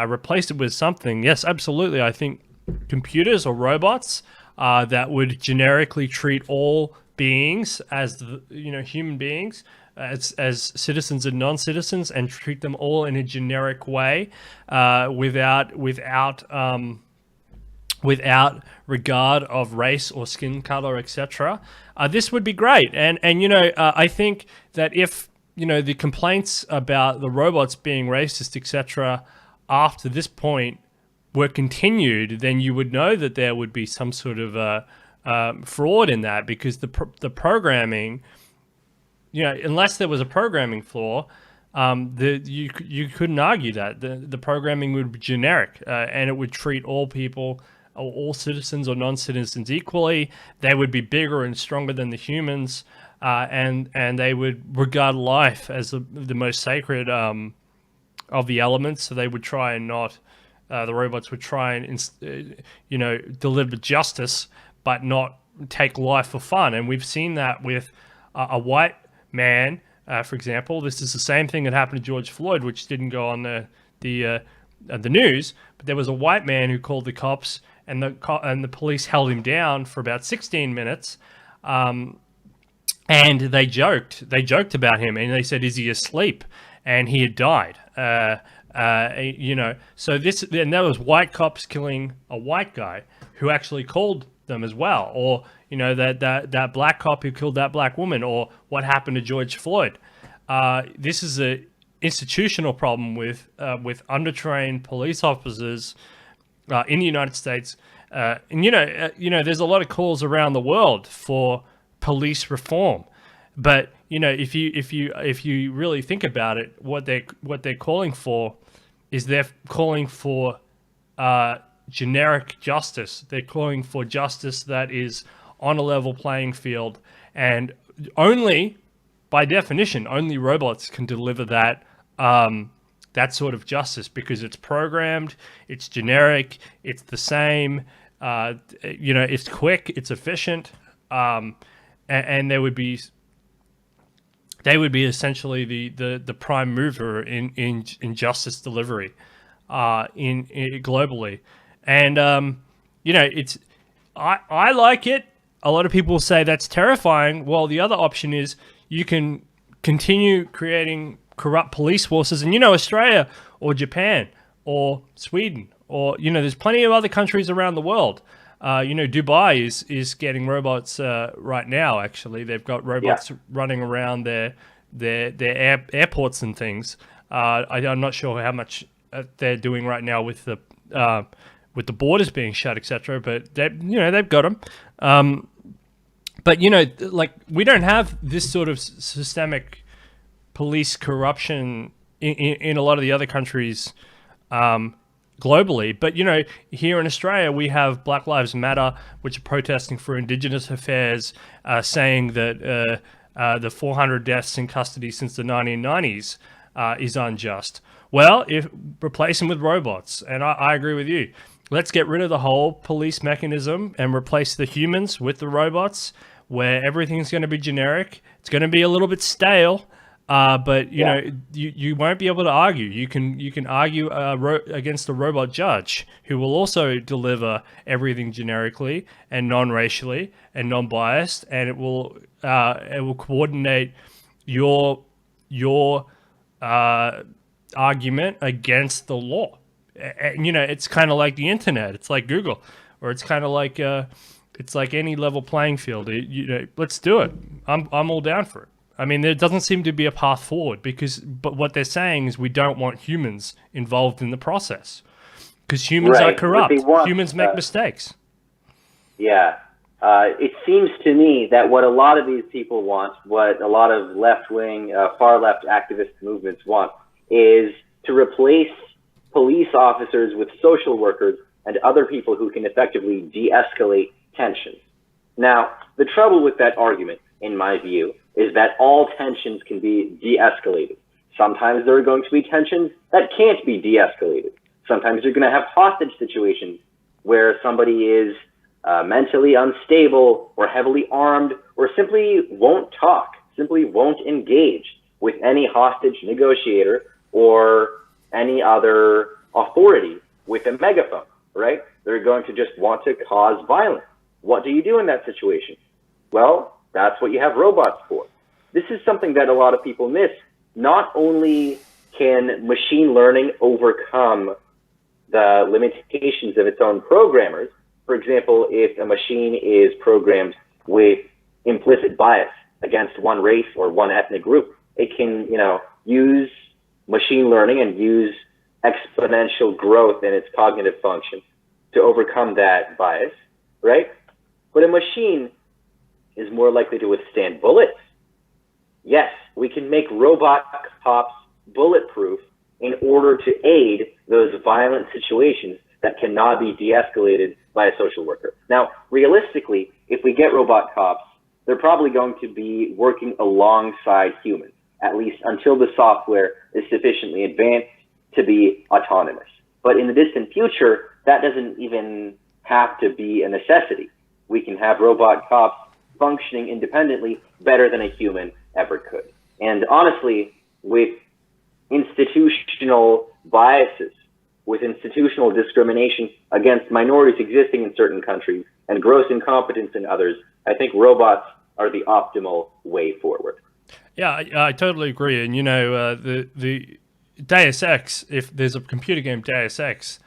replace it with something, yes, absolutely. I think computers or robots that would generically treat all beings as human beings, as citizens and non-citizens, and treat them all in a generic way, without regard of race or skin color, etc. This would be great, and I think that if the complaints about the robots being racist, etc., after this point were continued, then you would know that there would be some sort of fraud in that, because the programming, unless there was a programming flaw, you couldn't argue that the programming would be generic, and it would treat all people, all citizens or non-citizens equally. They would be bigger and stronger than the humans, and they would regard life as the most sacred of the elements. So they would try and not. The robots would try and deliver justice, but not take life for fun. And we've seen that with a white man, for example. This is the same thing that happened to George Floyd, which didn't go on the news. But there was a white man who called the cops, and the police held him down for about 16 minutes. And they joked about him, and they said, "Is he asleep?" And he had died. So that was white cops killing a white guy who actually called them as well, or that black cop who killed that black woman, or what happened to George Floyd. This is a institutional problem with undertrained police officers in the United States, and there's a lot of calls around the world for police reform. But if you really think about it, what they're calling for is they're calling for generic justice. They're calling for justice that is on a level playing field, and only, by definition, only robots can deliver that that sort of justice, because it's programmed, it's generic, it's the same. It's quick, it's efficient, and they would be essentially the prime mover in justice delivery in globally. And it's I like it. A lot of people say that's terrifying. Well, the other option is you can continue creating corrupt police forces, and Australia or Japan or Sweden or there's plenty of other countries around the world. Dubai is getting robots right now. Actually, they've got robots running around their airports and things. I'm not sure how much they're doing right now with the borders being shut, etc. But they've got them. But we don't have this sort of systemic police corruption in a lot of the other countries globally. But here in Australia, we have Black Lives Matter, which are protesting for Indigenous affairs, saying that the 400 deaths in custody since the 1990s is unjust. Well, replace them with robots, and I agree with you. Let's get rid of the whole police mechanism and replace the humans with the robots, where everything's going to be generic. It's going to be a little bit stale, but you won't be able to argue. You can argue against a robot judge who will also deliver everything generically and non-racially and non-biased, and it will coordinate your argument against the law. And, it's kind of like the internet. It's like Google, or it's kind of like it's like any level playing field. Let's do it. I'm all down for it. I mean, there doesn't seem to be a path forward but what they're saying is we don't want humans involved in the process, because humans are corrupt. Humans make mistakes. Yeah. It seems to me that what a lot of these people want, what a lot of left-wing, far-left activist movements want, is to replace police officers with social workers and other people who can effectively de-escalate tensions. Now, the trouble with that argument, in my view, is that all tensions can be de-escalated. Sometimes there are going to be tensions that can't be de-escalated. Sometimes you're going to have hostage situations where somebody is mentally unstable or heavily armed, or simply won't talk, simply won't engage with any hostage negotiator or any other authority with a megaphone, right? They're going to just want to cause violence. What do you do in that situation? Well, that's what you have robots for. This is something that a lot of people miss. Not only can machine learning overcome the limitations of its own programmers. For example, if a machine is programmed with implicit bias against one race or one ethnic group, it can, use machine learning and use exponential growth in its cognitive function to overcome that bias, right? But a machine is more likely to withstand bullets. Yes, we can make robot cops bulletproof in order to aid those violent situations that cannot be de-escalated by a social worker. Now, realistically, if we get robot cops, they're probably going to be working alongside humans, at least until the software is sufficiently advanced to be autonomous. But in the distant future, that doesn't even have to be a necessity. We can have robot cops functioning independently better than a human ever could. And honestly, with institutional biases, with institutional discrimination against minorities existing in certain countries and gross incompetence in others, I think robots are the optimal way forward. Yeah, I totally agree. And the Deus Ex, if there's a computer game Deus Ex,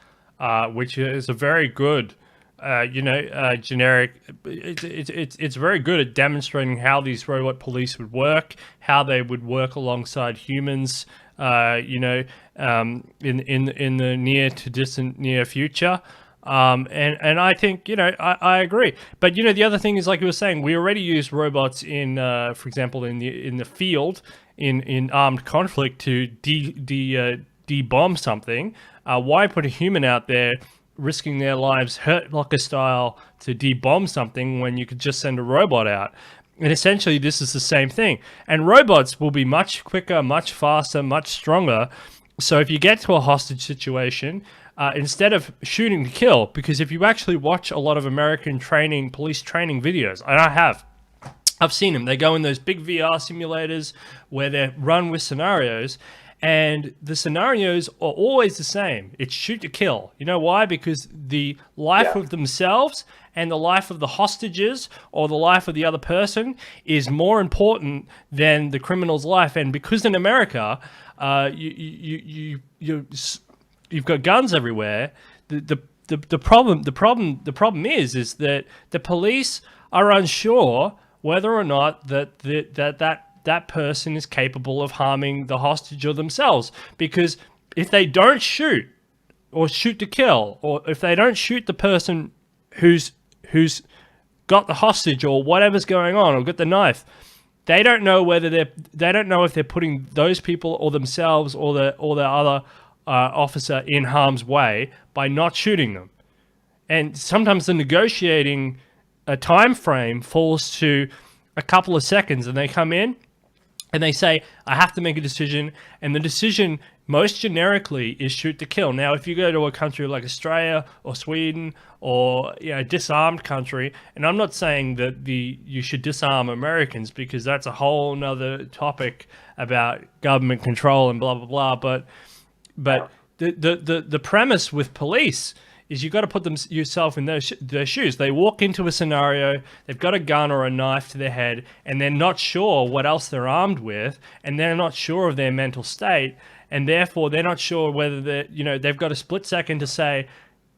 which is a very good, generic. It's very good at demonstrating how these robot police would work, how they would work alongside humans. In the near to distant near future. And I think, I agree. But, the other thing is, like you were saying, we already use robots in, for example, in the field, in armed conflict to de-bomb something. Why put a human out there risking their lives Hurt Locker style to de-bomb something when you could just send a robot out? And essentially, this is the same thing. And robots will be much quicker, much faster, much stronger. So if you get to a hostage situation, instead of shooting to kill, because if you actually watch a lot of American police training videos, and I've seen them. They go in those big VR simulators where they're run with scenarios, and the scenarios are always the same. It's shoot to kill. You know why? Because the life of themselves and the life of the hostages or the life of the other person is more important than the criminal's life. And because in America, you've got guns everywhere. The problem is that the police are unsure whether or not that person is capable of harming the hostage or themselves. Because if they don't shoot or shoot to kill, or if they don't shoot the person who's got the hostage or whatever's going on, or got the knife, they don't know if they're putting those people or themselves or the other officer in harm's way by not shooting them. And sometimes the negotiating time frame falls to a couple of seconds, and they come in and they say, I have to make a decision, and the decision most generically is shoot to kill. Now, if you go to a country like Australia or Sweden or a disarmed country, and I'm not saying that you should disarm Americans, because that's a whole nother topic about government control and blah blah blah. But the premise with police is you've got to put yourself in their shoes. They walk into a scenario, they've got a gun or a knife to their head, and they're not sure what else they're armed with, and they're not sure of their mental state, and therefore they're not sure whether they've got a split second to say,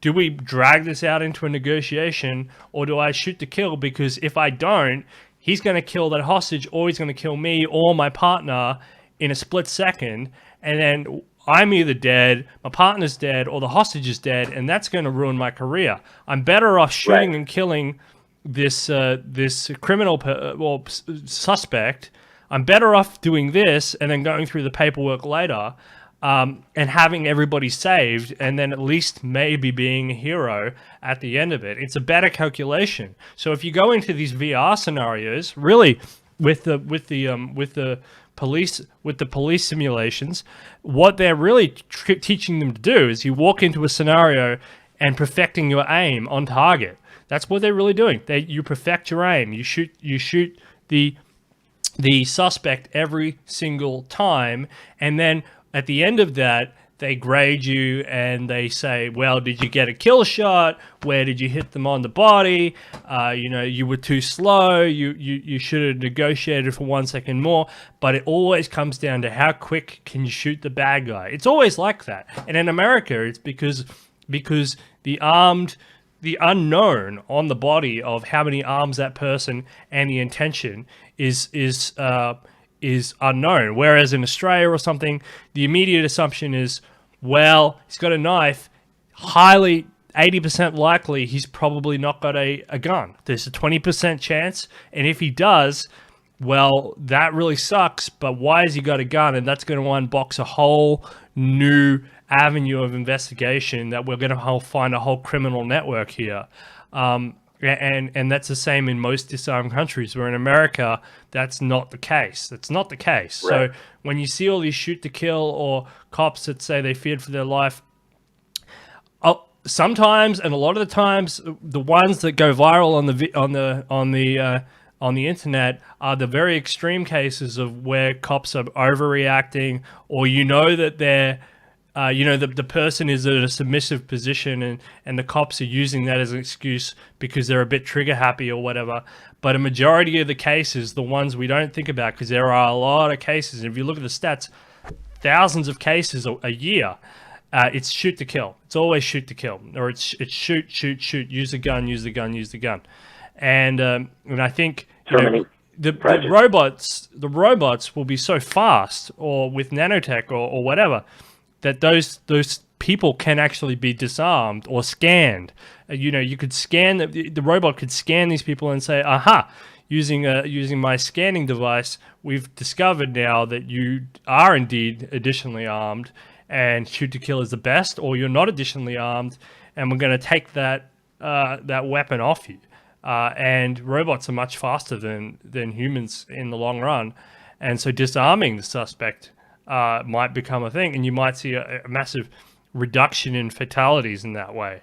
do we drag this out into a negotiation, or do I shoot to kill? Because if I don't, he's going to kill that hostage, or he's going to kill me or my partner in a split second, and then I'm either dead, my partner's dead, or the hostage is dead, and that's going to ruin my career. I'm better off shooting and killing this criminal suspect. I'm better off doing this and then going through the paperwork later, and having everybody saved, and then at least maybe being a hero at the end of it. It's a better calculation. So if you go into these VR scenarios, really with the police simulations, what they're really teaching them to do is you walk into a scenario and perfecting your aim on target. That's what they're really doing. You perfect your aim. You shoot the suspect every single time, and then at the end of that, they grade you and they say, well, did you get a kill shot? Where did you hit them on the body? You were too slow. You should have negotiated for 1 second more. But it always comes down to how quick can you shoot the bad guy. It's always like that. And in America, it's because the unknown on the body of how many arms that person and the intention is unknown. Whereas in Australia or something, the immediate assumption is, well, he's got a knife, highly 80% likely he's probably not got a gun. There's a 20% chance, and if he does, well, that really sucks, but why has he got a gun? And that's going to unbox a whole new avenue of investigation that we're going to find a whole criminal network here. And that's the same in most disarmed countries, where in America, that's not the case. That's not the case. Right. So when you see all these shoot to kill or cops that say they feared for their life, sometimes, and a lot of the times, the ones that go viral on the internet are the very extreme cases of where cops are overreacting, or that they're the person is in a submissive position, and the cops are using that as an excuse because they're a bit trigger happy or whatever. But a majority of the cases, the ones we don't think about, because there are a lot of cases, and if you look at the stats, thousands of cases a year, it's shoot to kill. It's always shoot to kill, or it's shoot, use the gun, use the gun, use the gun. And I think the robots will be so fast, or with nanotech or whatever, that those people can actually be disarmed or scanned. You could scan the robot could scan these people and say, "Aha! Using my scanning device, we've discovered now that you are indeed additionally armed, and shoot to kill is the best, or you're not additionally armed, and we're going to take that weapon off you." And robots are much faster than humans in the long run, and so disarming the suspect might become a thing, and you might see a massive reduction in fatalities in that way.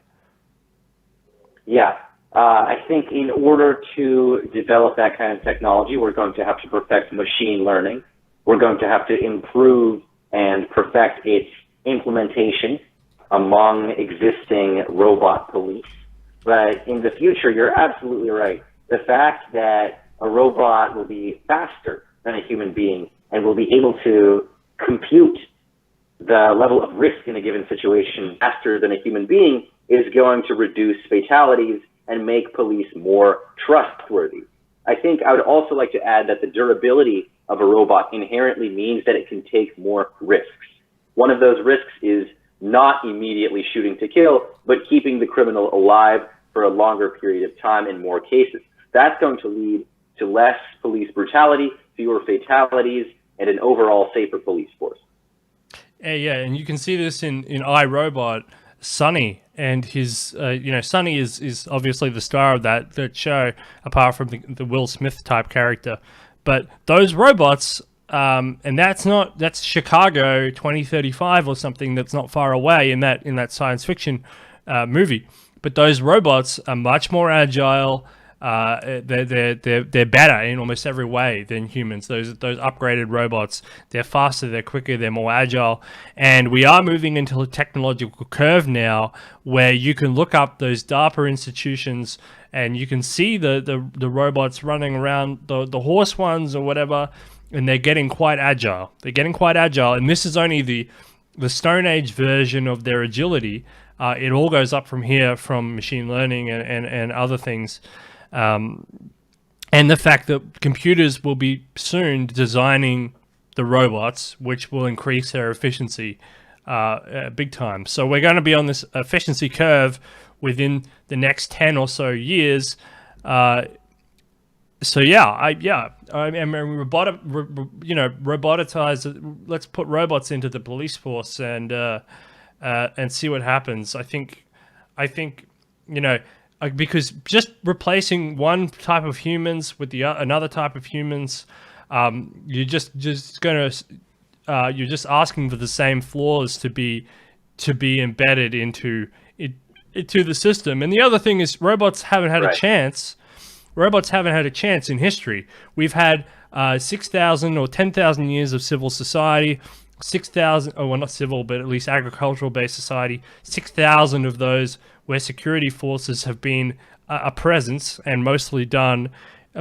Yeah. I think in order to develop that kind of technology, we're going to have to perfect machine learning. We're going to have to improve and perfect its implementation among existing robot police. But in the future, you're absolutely right. The fact that a robot will be faster than a human being and will be able to compute the level of risk in a given situation faster than a human being is going to reduce fatalities and make police more trustworthy. I think I would also like to add that the durability of a robot inherently means that it can take more risks. One of those risks is not immediately shooting to kill, but keeping the criminal alive for a longer period of time in more cases. That's going to lead to less police brutality, fewer fatalities, and an overall safer police force. Yeah, and you can see this in iRobot. Sonny and his, Sonny is obviously the star of that show, apart from the Will Smith type character. But those robots, and that's Chicago 2035 or something. That's not far away in that science fiction movie. But those robots are much more agile. They're better in almost every way than humans. Those upgraded robots, they're faster, they're quicker, they're more agile, and we are moving into a technological curve now where you can look up those DARPA institutions and you can see the robots running around, the horse ones or whatever, and they're getting quite agile. And this is only the Stone Age version of their agility. It all goes up from here from machine learning and other things. And the fact that computers will be soon designing the robots, which will increase their efficiency big time. So we're going to be on this efficiency curve within the next 10 or so years. I mean, roboticize. Let's put robots into the police force and see what happens. I think, because just replacing one type of humans with another type of humans, you're just asking for the same flaws to be embedded into the system. And the other thing is, robots haven't had a chance. Robots haven't had a chance in history. We've had 6,000 or 10,000 years of civil society. 6,000, well, not civil, but at least agricultural-based society. 6,000 of those where security forces have been a presence and mostly done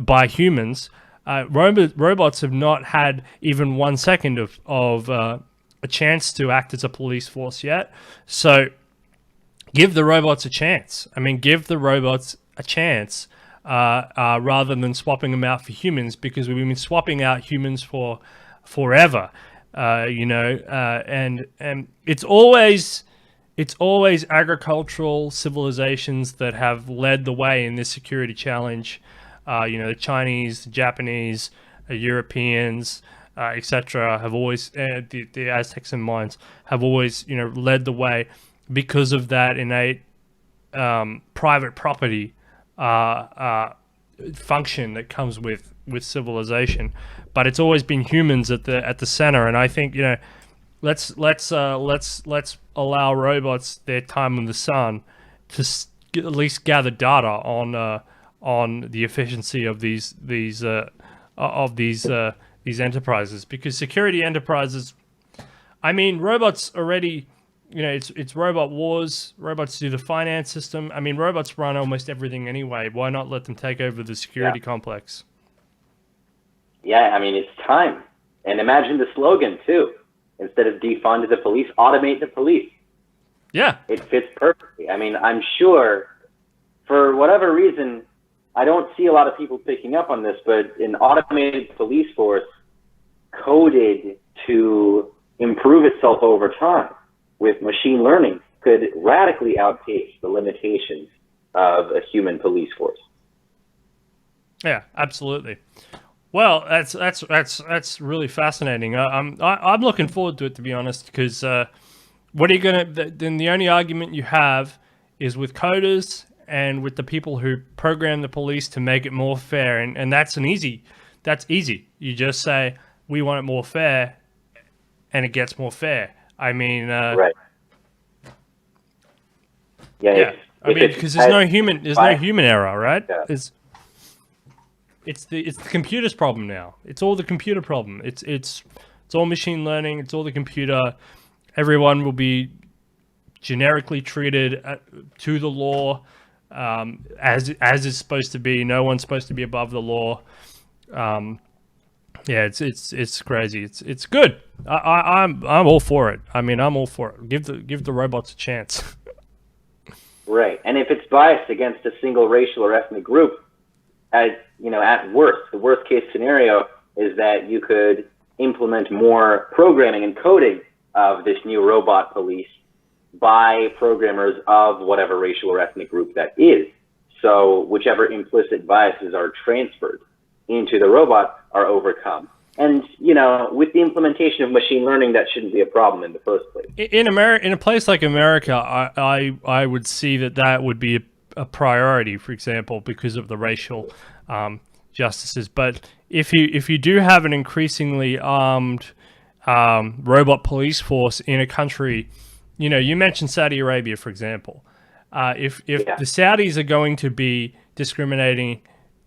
by humans. Robots have not had even 1 second of a chance to act as a police force yet. So give the robots a chance. I mean, give the robots a chance rather than swapping them out for humans, because we've been swapping out humans for forever. And it's always agricultural civilizations that have led the way in this security challenge. The Chinese, the Japanese, Europeans, etc. have always, the Aztecs and Mayans have always, led the way because of that innate private property function that comes with civilization. But it's always been humans at the center, and I think let's allow robots their time in the sun to at least gather data on the efficiency of these enterprises, because security enterprises, I mean, robots already, it's robot wars. Robots do the finance system. I mean, robots run almost everything anyway. Why not let them take over the security complex? Yeah, I mean, it's time. And imagine the slogan, too. Instead of defund the police, automate the police. Yeah. It fits perfectly. I mean, I'm sure, for whatever reason, I don't see a lot of people picking up on this, but an automated police force coded to improve itself over time. with machine learning could radically outpace the limitations of a human police force. Yeah, absolutely. Well, that's really fascinating. I'm looking forward to it, to be honest, because what are you gonna? Then the only argument you have is with coders and with the people who program the police to make it more fair, and that's easy. You just say we want it more fair, and it gets more fair. I mean, Right. yeah. I mean, because there's no human error, right? Yeah. It's the computer's problem now. It's all the computer problem. It's all machine learning. It's all the computer. Everyone will be generically treated to the law as is supposed to be. No one's supposed to be above the law. Yeah, it's crazy. It's good. I'm all for it. I mean, I'm all for it. Give the robots a chance. Right. And if it's biased against a single racial or ethnic group, as you know, at worst, the worst case scenario is that you could implement more programming and coding of this new robot police by programmers of whatever racial or ethnic group that is. So whichever implicit biases are transferred into the robot are overcome. And, you know, with the implementation of machine learning, that shouldn't be a problem in the first place. In a place like America, I would see that would be a priority, for example, because of the racial justices. But if you do have an increasingly armed robot police force in a country, you know, you mentioned Saudi Arabia, for example. If the Saudis are going to be discriminating,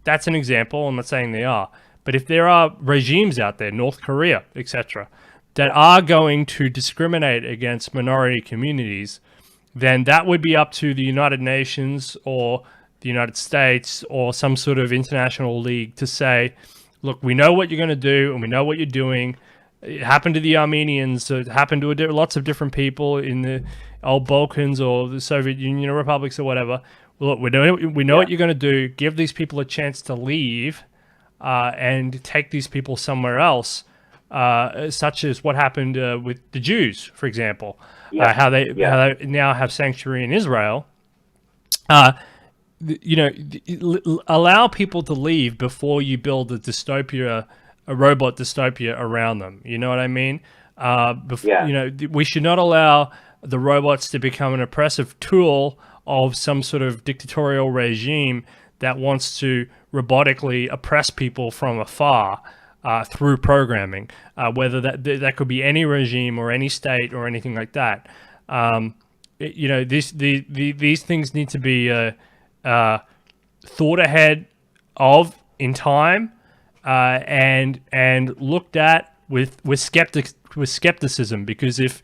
that's an example. I'm not saying they are. But if there are regimes out there, North Korea, etc., that are going to discriminate against minority communities, then that would be up to the United Nations or the United States or some sort of international league to say, look, we know what you're going to do and we know what you're doing. It happened to the Armenians. It happened to lots of different people in the old Balkans or the Soviet Union republics or whatever. Look, we know what you're going to do. Give these people a chance to leave and take these people somewhere else, such as what happened with the Jews, for example, how they now have sanctuary in Israel. You know, allow people to leave before you build a robot dystopia around them. You know what I mean? You know, we should not allow the robots to become an oppressive tool of some sort of dictatorial regime that wants to robotically oppress people from afar through programming, whether that could be any regime or any state or anything like that. You know, these things need to be thought ahead of in time and looked at with skepticism, because if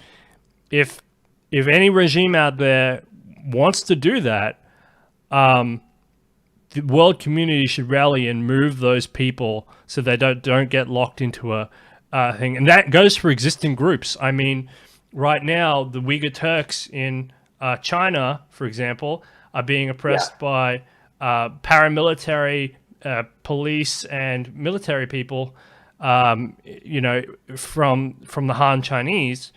any regime out there wants to do that, the world community should rally and move those people so they don't get locked into a thing. And that goes for existing groups. I mean, right now, the Uyghur Turks in China, for example, are being oppressed by paramilitary police and military people, you know, from the Han Chinese.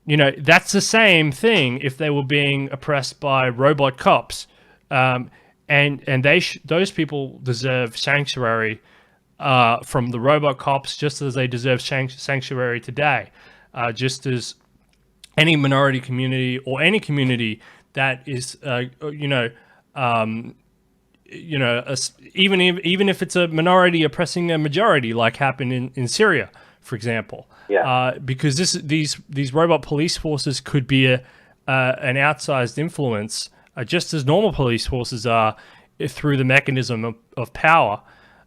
You know, that's the same thing if they were being oppressed by robot cops. And those people deserve sanctuary from the robot cops, just as they deserve sanctuary today, just as any minority community or any community that is, even if it's a minority oppressing a majority, like happened in Syria, for example. Because these robot police forces could be an outsized influence, just as normal police forces are, through the mechanism of power.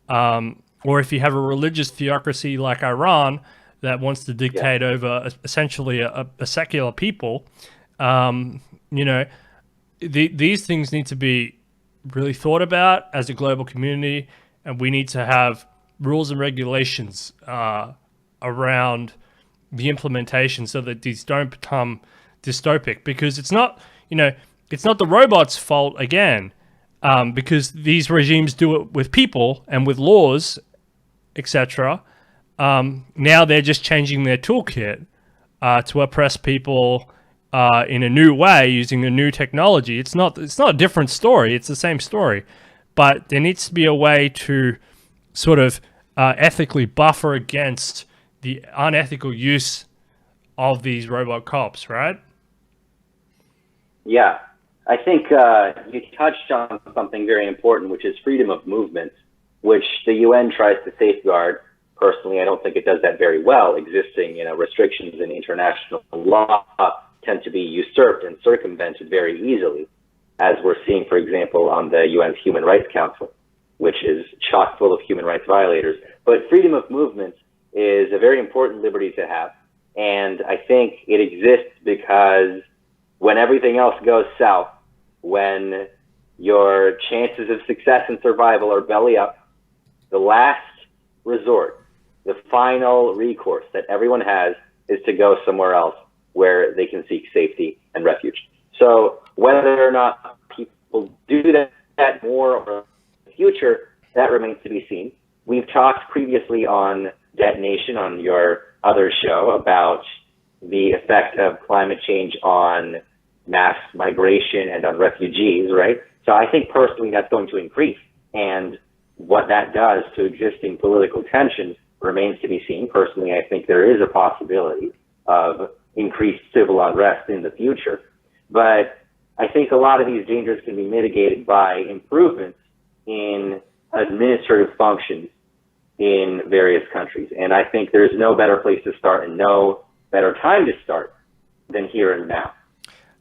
Or if you have a religious theocracy like Iran that wants to dictate over essentially a secular people, you know, these things need to be really thought about as a global community, and we need to have rules and regulations around the implementation so that these don't become dystopic, because it's not the robot's fault again, because these regimes do it with people and with laws, etc. Now they're just changing their toolkit to oppress people in a new way using a new technology. It's not a different story. It's the same story, but there needs to be a way to sort of ethically buffer against the unethical use of these robot cops, right? Yeah, I think you touched on something very important, which is freedom of movement, which the UN tries to safeguard. Personally, I don't think it does that very well. Existing, restrictions in international law tend to be usurped and circumvented very easily, as we're seeing, for example, on the UN's Human Rights Council, which is chock full of human rights violators. But freedom of movement is a very important liberty to have. And I think it exists because when everything else goes south, when your chances of success and survival are belly up, the last resort, the final recourse that everyone has is to go somewhere else where they can seek safety and refuge. So whether or not people do that more or in the future, that remains to be seen. We've talked previously on Detonation, on your other show, about the effect of climate change on mass migration and on refugees, right? So I think personally that's going to increase. And what that does to existing political tensions remains to be seen. Personally, I think there is a possibility of increased civil unrest in the future. But I think a lot of these dangers can be mitigated by improvements in administrative functions in various countries. And I think there's no better place to start and no better time to start than here and now.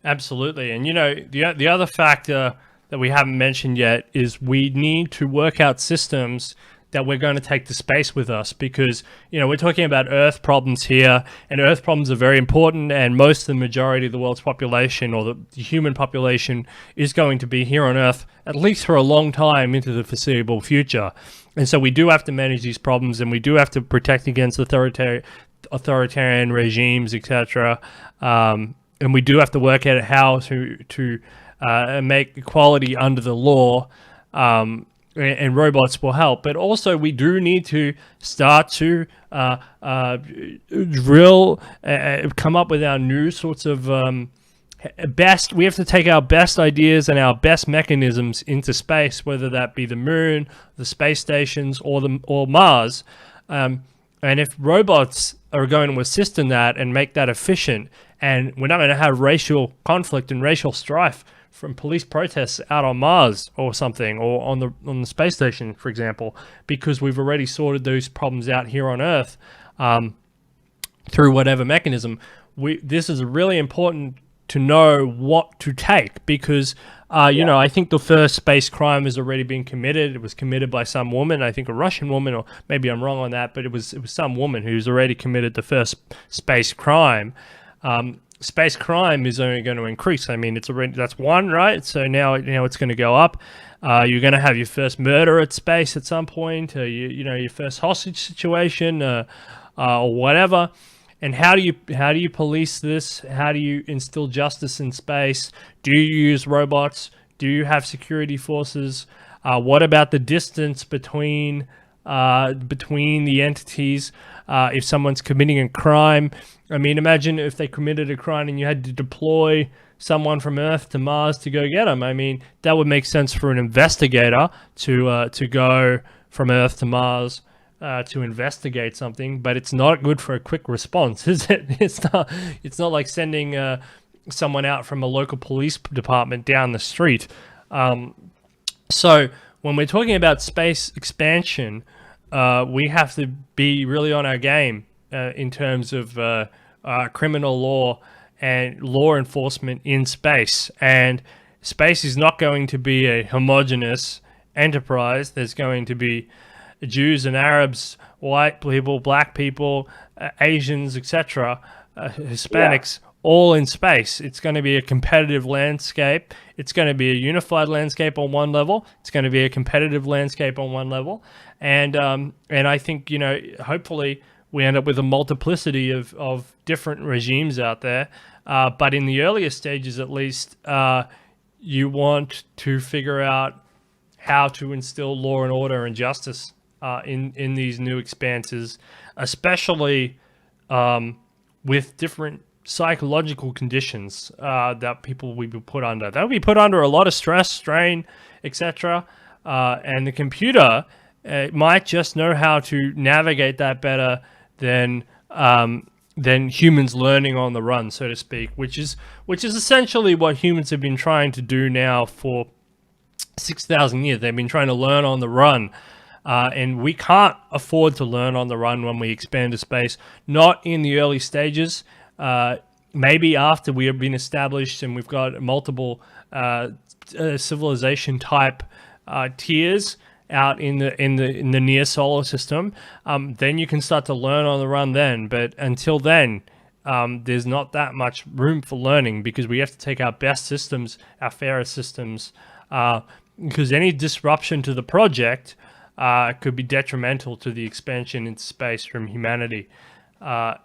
Absolutely. And, the other factor that we haven't mentioned yet is we need to work out systems that we're going to take to space with us, because, we're talking about Earth problems here, and Earth problems are very important, and most of the majority of the world's population, or the human population, is going to be here on Earth at least for a long time into the foreseeable future. And so we do have to manage these problems, and we do have to protect against authoritarian regimes, etc. And we do have to work out how to make equality under the law, and robots will help. But also we do need to start to drill, come up with our new sorts of best. We have to take our best ideas and our best mechanisms into space, whether that be the moon, the space stations, or Mars. And if robots are going to assist in that and make that efficient, and we're not going to have racial conflict and racial strife from police protests out on Mars or something, or on the space station, for example, because we've already sorted those problems out here on Earth through whatever mechanism. This is really important to know what to take, because I think the first space crime has already been committed. It was committed by some woman, I think a Russian woman, or maybe I'm wrong on that, but it was some woman who's already committed the first space crime. Space crime is only going to increase. I mean, that's one, right? So now it's going to go up. You're going to have your first murder at space at some point, your first hostage situation, or whatever. And how do you police this? How do you instill justice in space? Do you use robots? Do you have security forces? What about the distance between the entities? If someone's committing a crime, I mean, imagine if they committed a crime and you had to deploy someone from Earth to Mars to go get them. I mean, that would make sense for an investigator to go from Earth to Mars to investigate something, but it's not good for a quick response, is it? It's not like sending someone out from a local police department down the street. So when we're talking about space expansion, we have to be really on our game in terms of criminal law and law enforcement in space. And space is not going to be a homogeneous enterprise. There's going to be Jews and Arabs, white people, black people, Asians, etc., Hispanics, all in space. It's going to be a competitive landscape. It's going to be a unified landscape on one level. It's going to be a competitive landscape on one level. And I think, hopefully we end up with a multiplicity of different regimes out there. But in the earlier stages, at least, you want to figure out how to instill law and order and justice in these new expanses, especially with different psychological conditions that people will be put under. They'll be put under a lot of stress, strain, etc. And the computer might just know how to navigate that better than humans learning on the run, so to speak, which is essentially what humans have been trying to do now for 6,000 years. They've been trying to learn on the run. And we can't afford to learn on the run when we expand to space, not in the early stages. Maybe after we have been established and we've got multiple civilization type tiers out in the near solar system, then you can start to learn on the run then. But until then, there's not that much room for learning, because we have to take our best systems, our fairest systems, because any disruption to the project could be detrimental to the expansion into space from humanity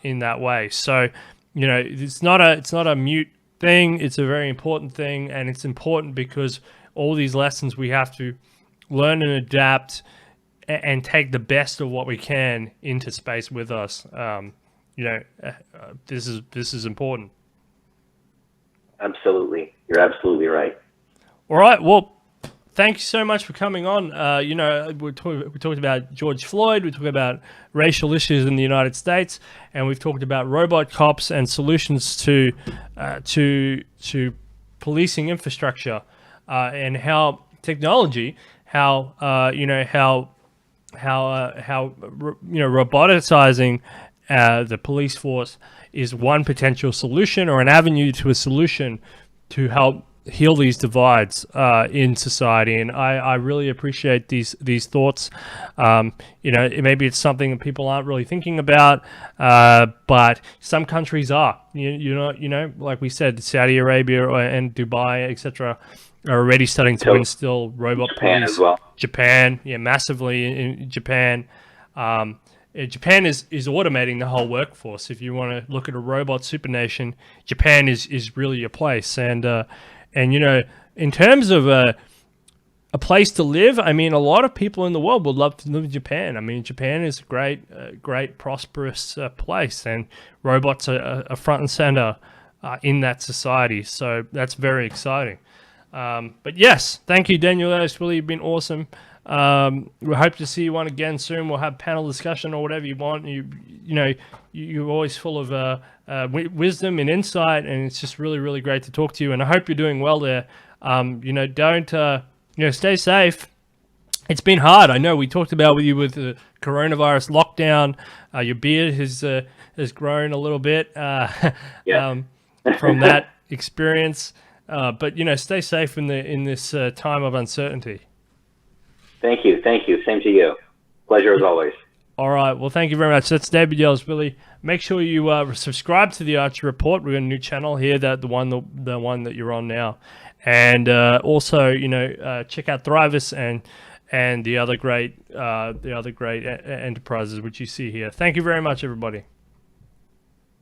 in that way. So, you know, it's not a mute thing. It's a very important thing, and it's important because all these lessons we have to learn and adapt and take the best of what we can into space with us. This is important. Absolutely. You're absolutely right. All right. Well, thank you so much for coming on. We talked about George Floyd. We talked about racial issues in the United States, and we've talked about robot cops and solutions to policing infrastructure, and how technology, roboticizing the police force is one potential solution, or an avenue to a solution to help heal these divides in society. And I really appreciate these thoughts. Maybe it's something that people aren't really thinking about, but some countries are. Like we said, Saudi Arabia and Dubai, etc., are already starting to instill robot Japan police. as well. Japan, massively in Japan. Japan is automating the whole workforce. If you want to look at a robot supernation, Japan is really your place. And in terms of a place to live, I mean, a lot of people in the world would love to live in Japan. I mean, Japan is a great, prosperous place, and robots are front and center in that society. So that's very exciting. But yes, thank you, Yeluashvili. You've been awesome. We hope to see you on again soon. We'll have panel discussion or whatever you want. You're always full of wisdom and insight, and it's just really, really great to talk to you. And I hope you're doing well there. Stay safe. It's been hard. I know we talked about with you with the coronavirus lockdown. Your beard has grown a little bit from that experience. But stay safe in this time of uncertainty. Thank you. Same to you. Pleasure as always. All right. Well, thank you very much. That's David Yeluashvili. Make sure you subscribe to the Archer Report. We've got a new channel here, the one that you're on now, and also check out Thrivous and the other great enterprises which you see here. Thank you very much, everybody.